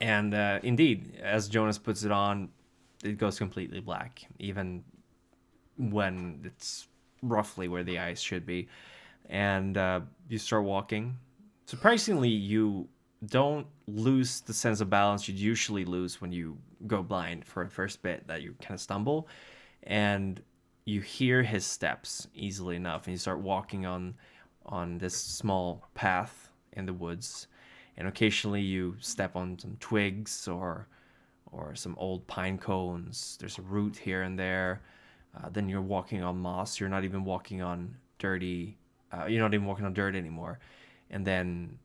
And indeed, as Jonas puts it on, it goes completely black, even when it's roughly where the eyes should be. And you start walking. Surprisingly, you don't lose the sense of balance you'd usually lose when you go blind for a first bit, that you kind of stumble. And you hear his steps easily enough, and you start walking on this small path in the woods. And occasionally you step on some twigs or some old pine cones. There's a root here and there. Then you're walking on moss. You're not even walking on dirty. You're not even walking on dirt anymore. And then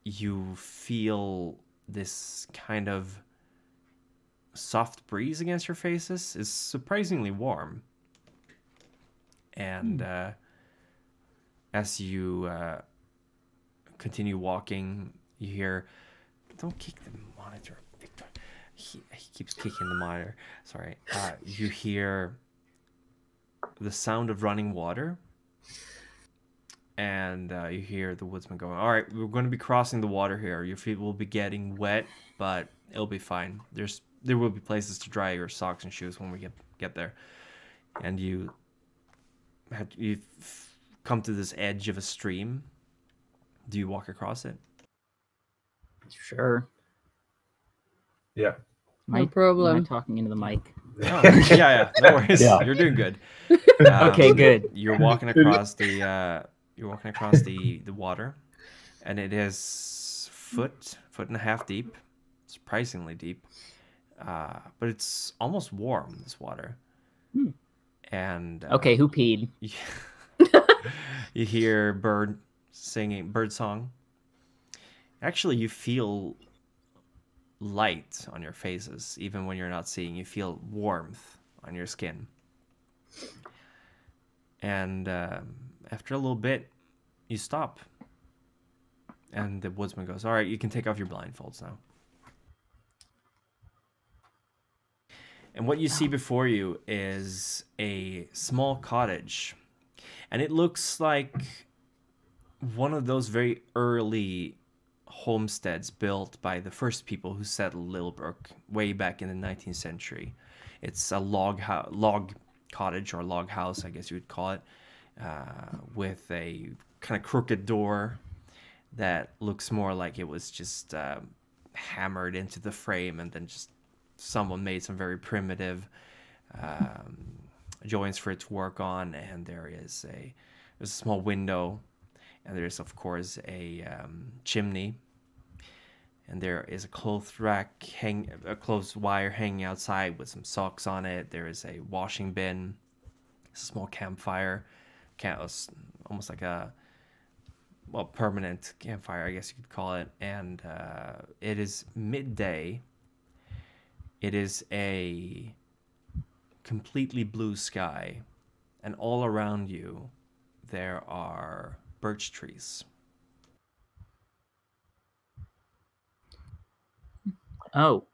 you feel this kind of soft breeze against your faces. It's surprisingly warm. And as you continue walking, you hear, don't kick the monitor, Victor. He keeps kicking the monitor. Sorry. You hear the sound of running water. And you hear the woodsman going, all right, we're going to be crossing the water here. Your feet will be getting wet, but it'll be fine. There will be places to dry your socks and shoes when we get there. And you've come to this edge of a stream. Do you walk across it? Sure. Yeah. No problem. Am I talking into the mic? Oh, yeah, no worries. Yeah. You're doing good. Okay, good. You're walking across the water, and it is foot and a half deep, surprisingly deep. But it's almost warm, this water. And Okay, who peed? you hear bird song. Actually, you feel light on your faces, even when you're not seeing. You feel warmth on your skin. And after a little bit, you stop. And the woodsman goes, all right, you can take off your blindfolds now. And what you see before you is a small cottage. And it looks like one of those very early homesteads built by the first people who settled Littlebrook way back in the 19th century. It's a log cottage, or log house, I guess you would call it, with a kind of crooked door that looks more like it was just hammered into the frame, and then just someone made some very primitive joints for it to work on. And there's a small window, and there's of course a chimney, and there is a clothes rack, a clothes wire hanging outside with some socks on it. There is a washing bin, a small campfire, almost like a permanent campfire, I guess you could call it. And it is midday. It is a completely blue sky, and all around you there are birch trees. Oh,